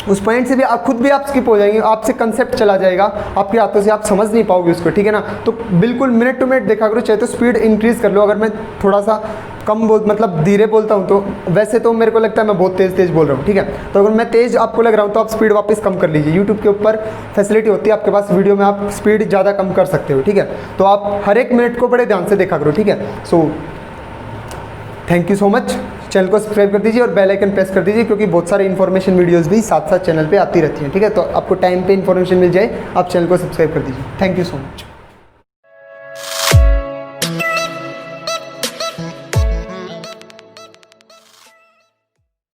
उस पॉइंट से भी आप खुद भी आप स्किप हो जाएंगे, आपसे कंसेप्ट चला जाएगा, आपके हाथों से आप समझ नहीं पाओगे उसको, ठीक है ना। तो बिल्कुल मिनट टू मिनट देखा करो, चाहे तो स्पीड इंक्रीज़ कर लो। अगर मैं थोड़ा सा कम मतलब धीरे बोलता हूँ तो वैसे तो मेरे को लगता है मैं बहुत तेज़ बोल रहा हूँ, ठीक है। तो अगर मैं तेज़ आपको लग रहा हूँ तो आप स्पीड वापस कम कर लीजिए। यूट्यूब के ऊपर फैसिलिटी होती है आपके पास, वीडियो में आप स्पीड ज़्यादा कम कर सकते हो, ठीक है। तो आप हर एक मिनट को बड़े ध्यान से देखा करो, ठीक है। So thank you so much. Channel को सब्सक्राइब कर दीजिए और बेल आइकन प्रेस कर दीजिए, क्योंकि बहुत सारे इन्फॉर्मेशन वीडियोस भी साथ साथ चैनल पे आती रहती हैं, ठीक है। तो आपको टाइम पे इन्फॉर्मेशन मिल जाए, आप चैनल को सब्सक्राइब कर दीजिए। Thank you so much.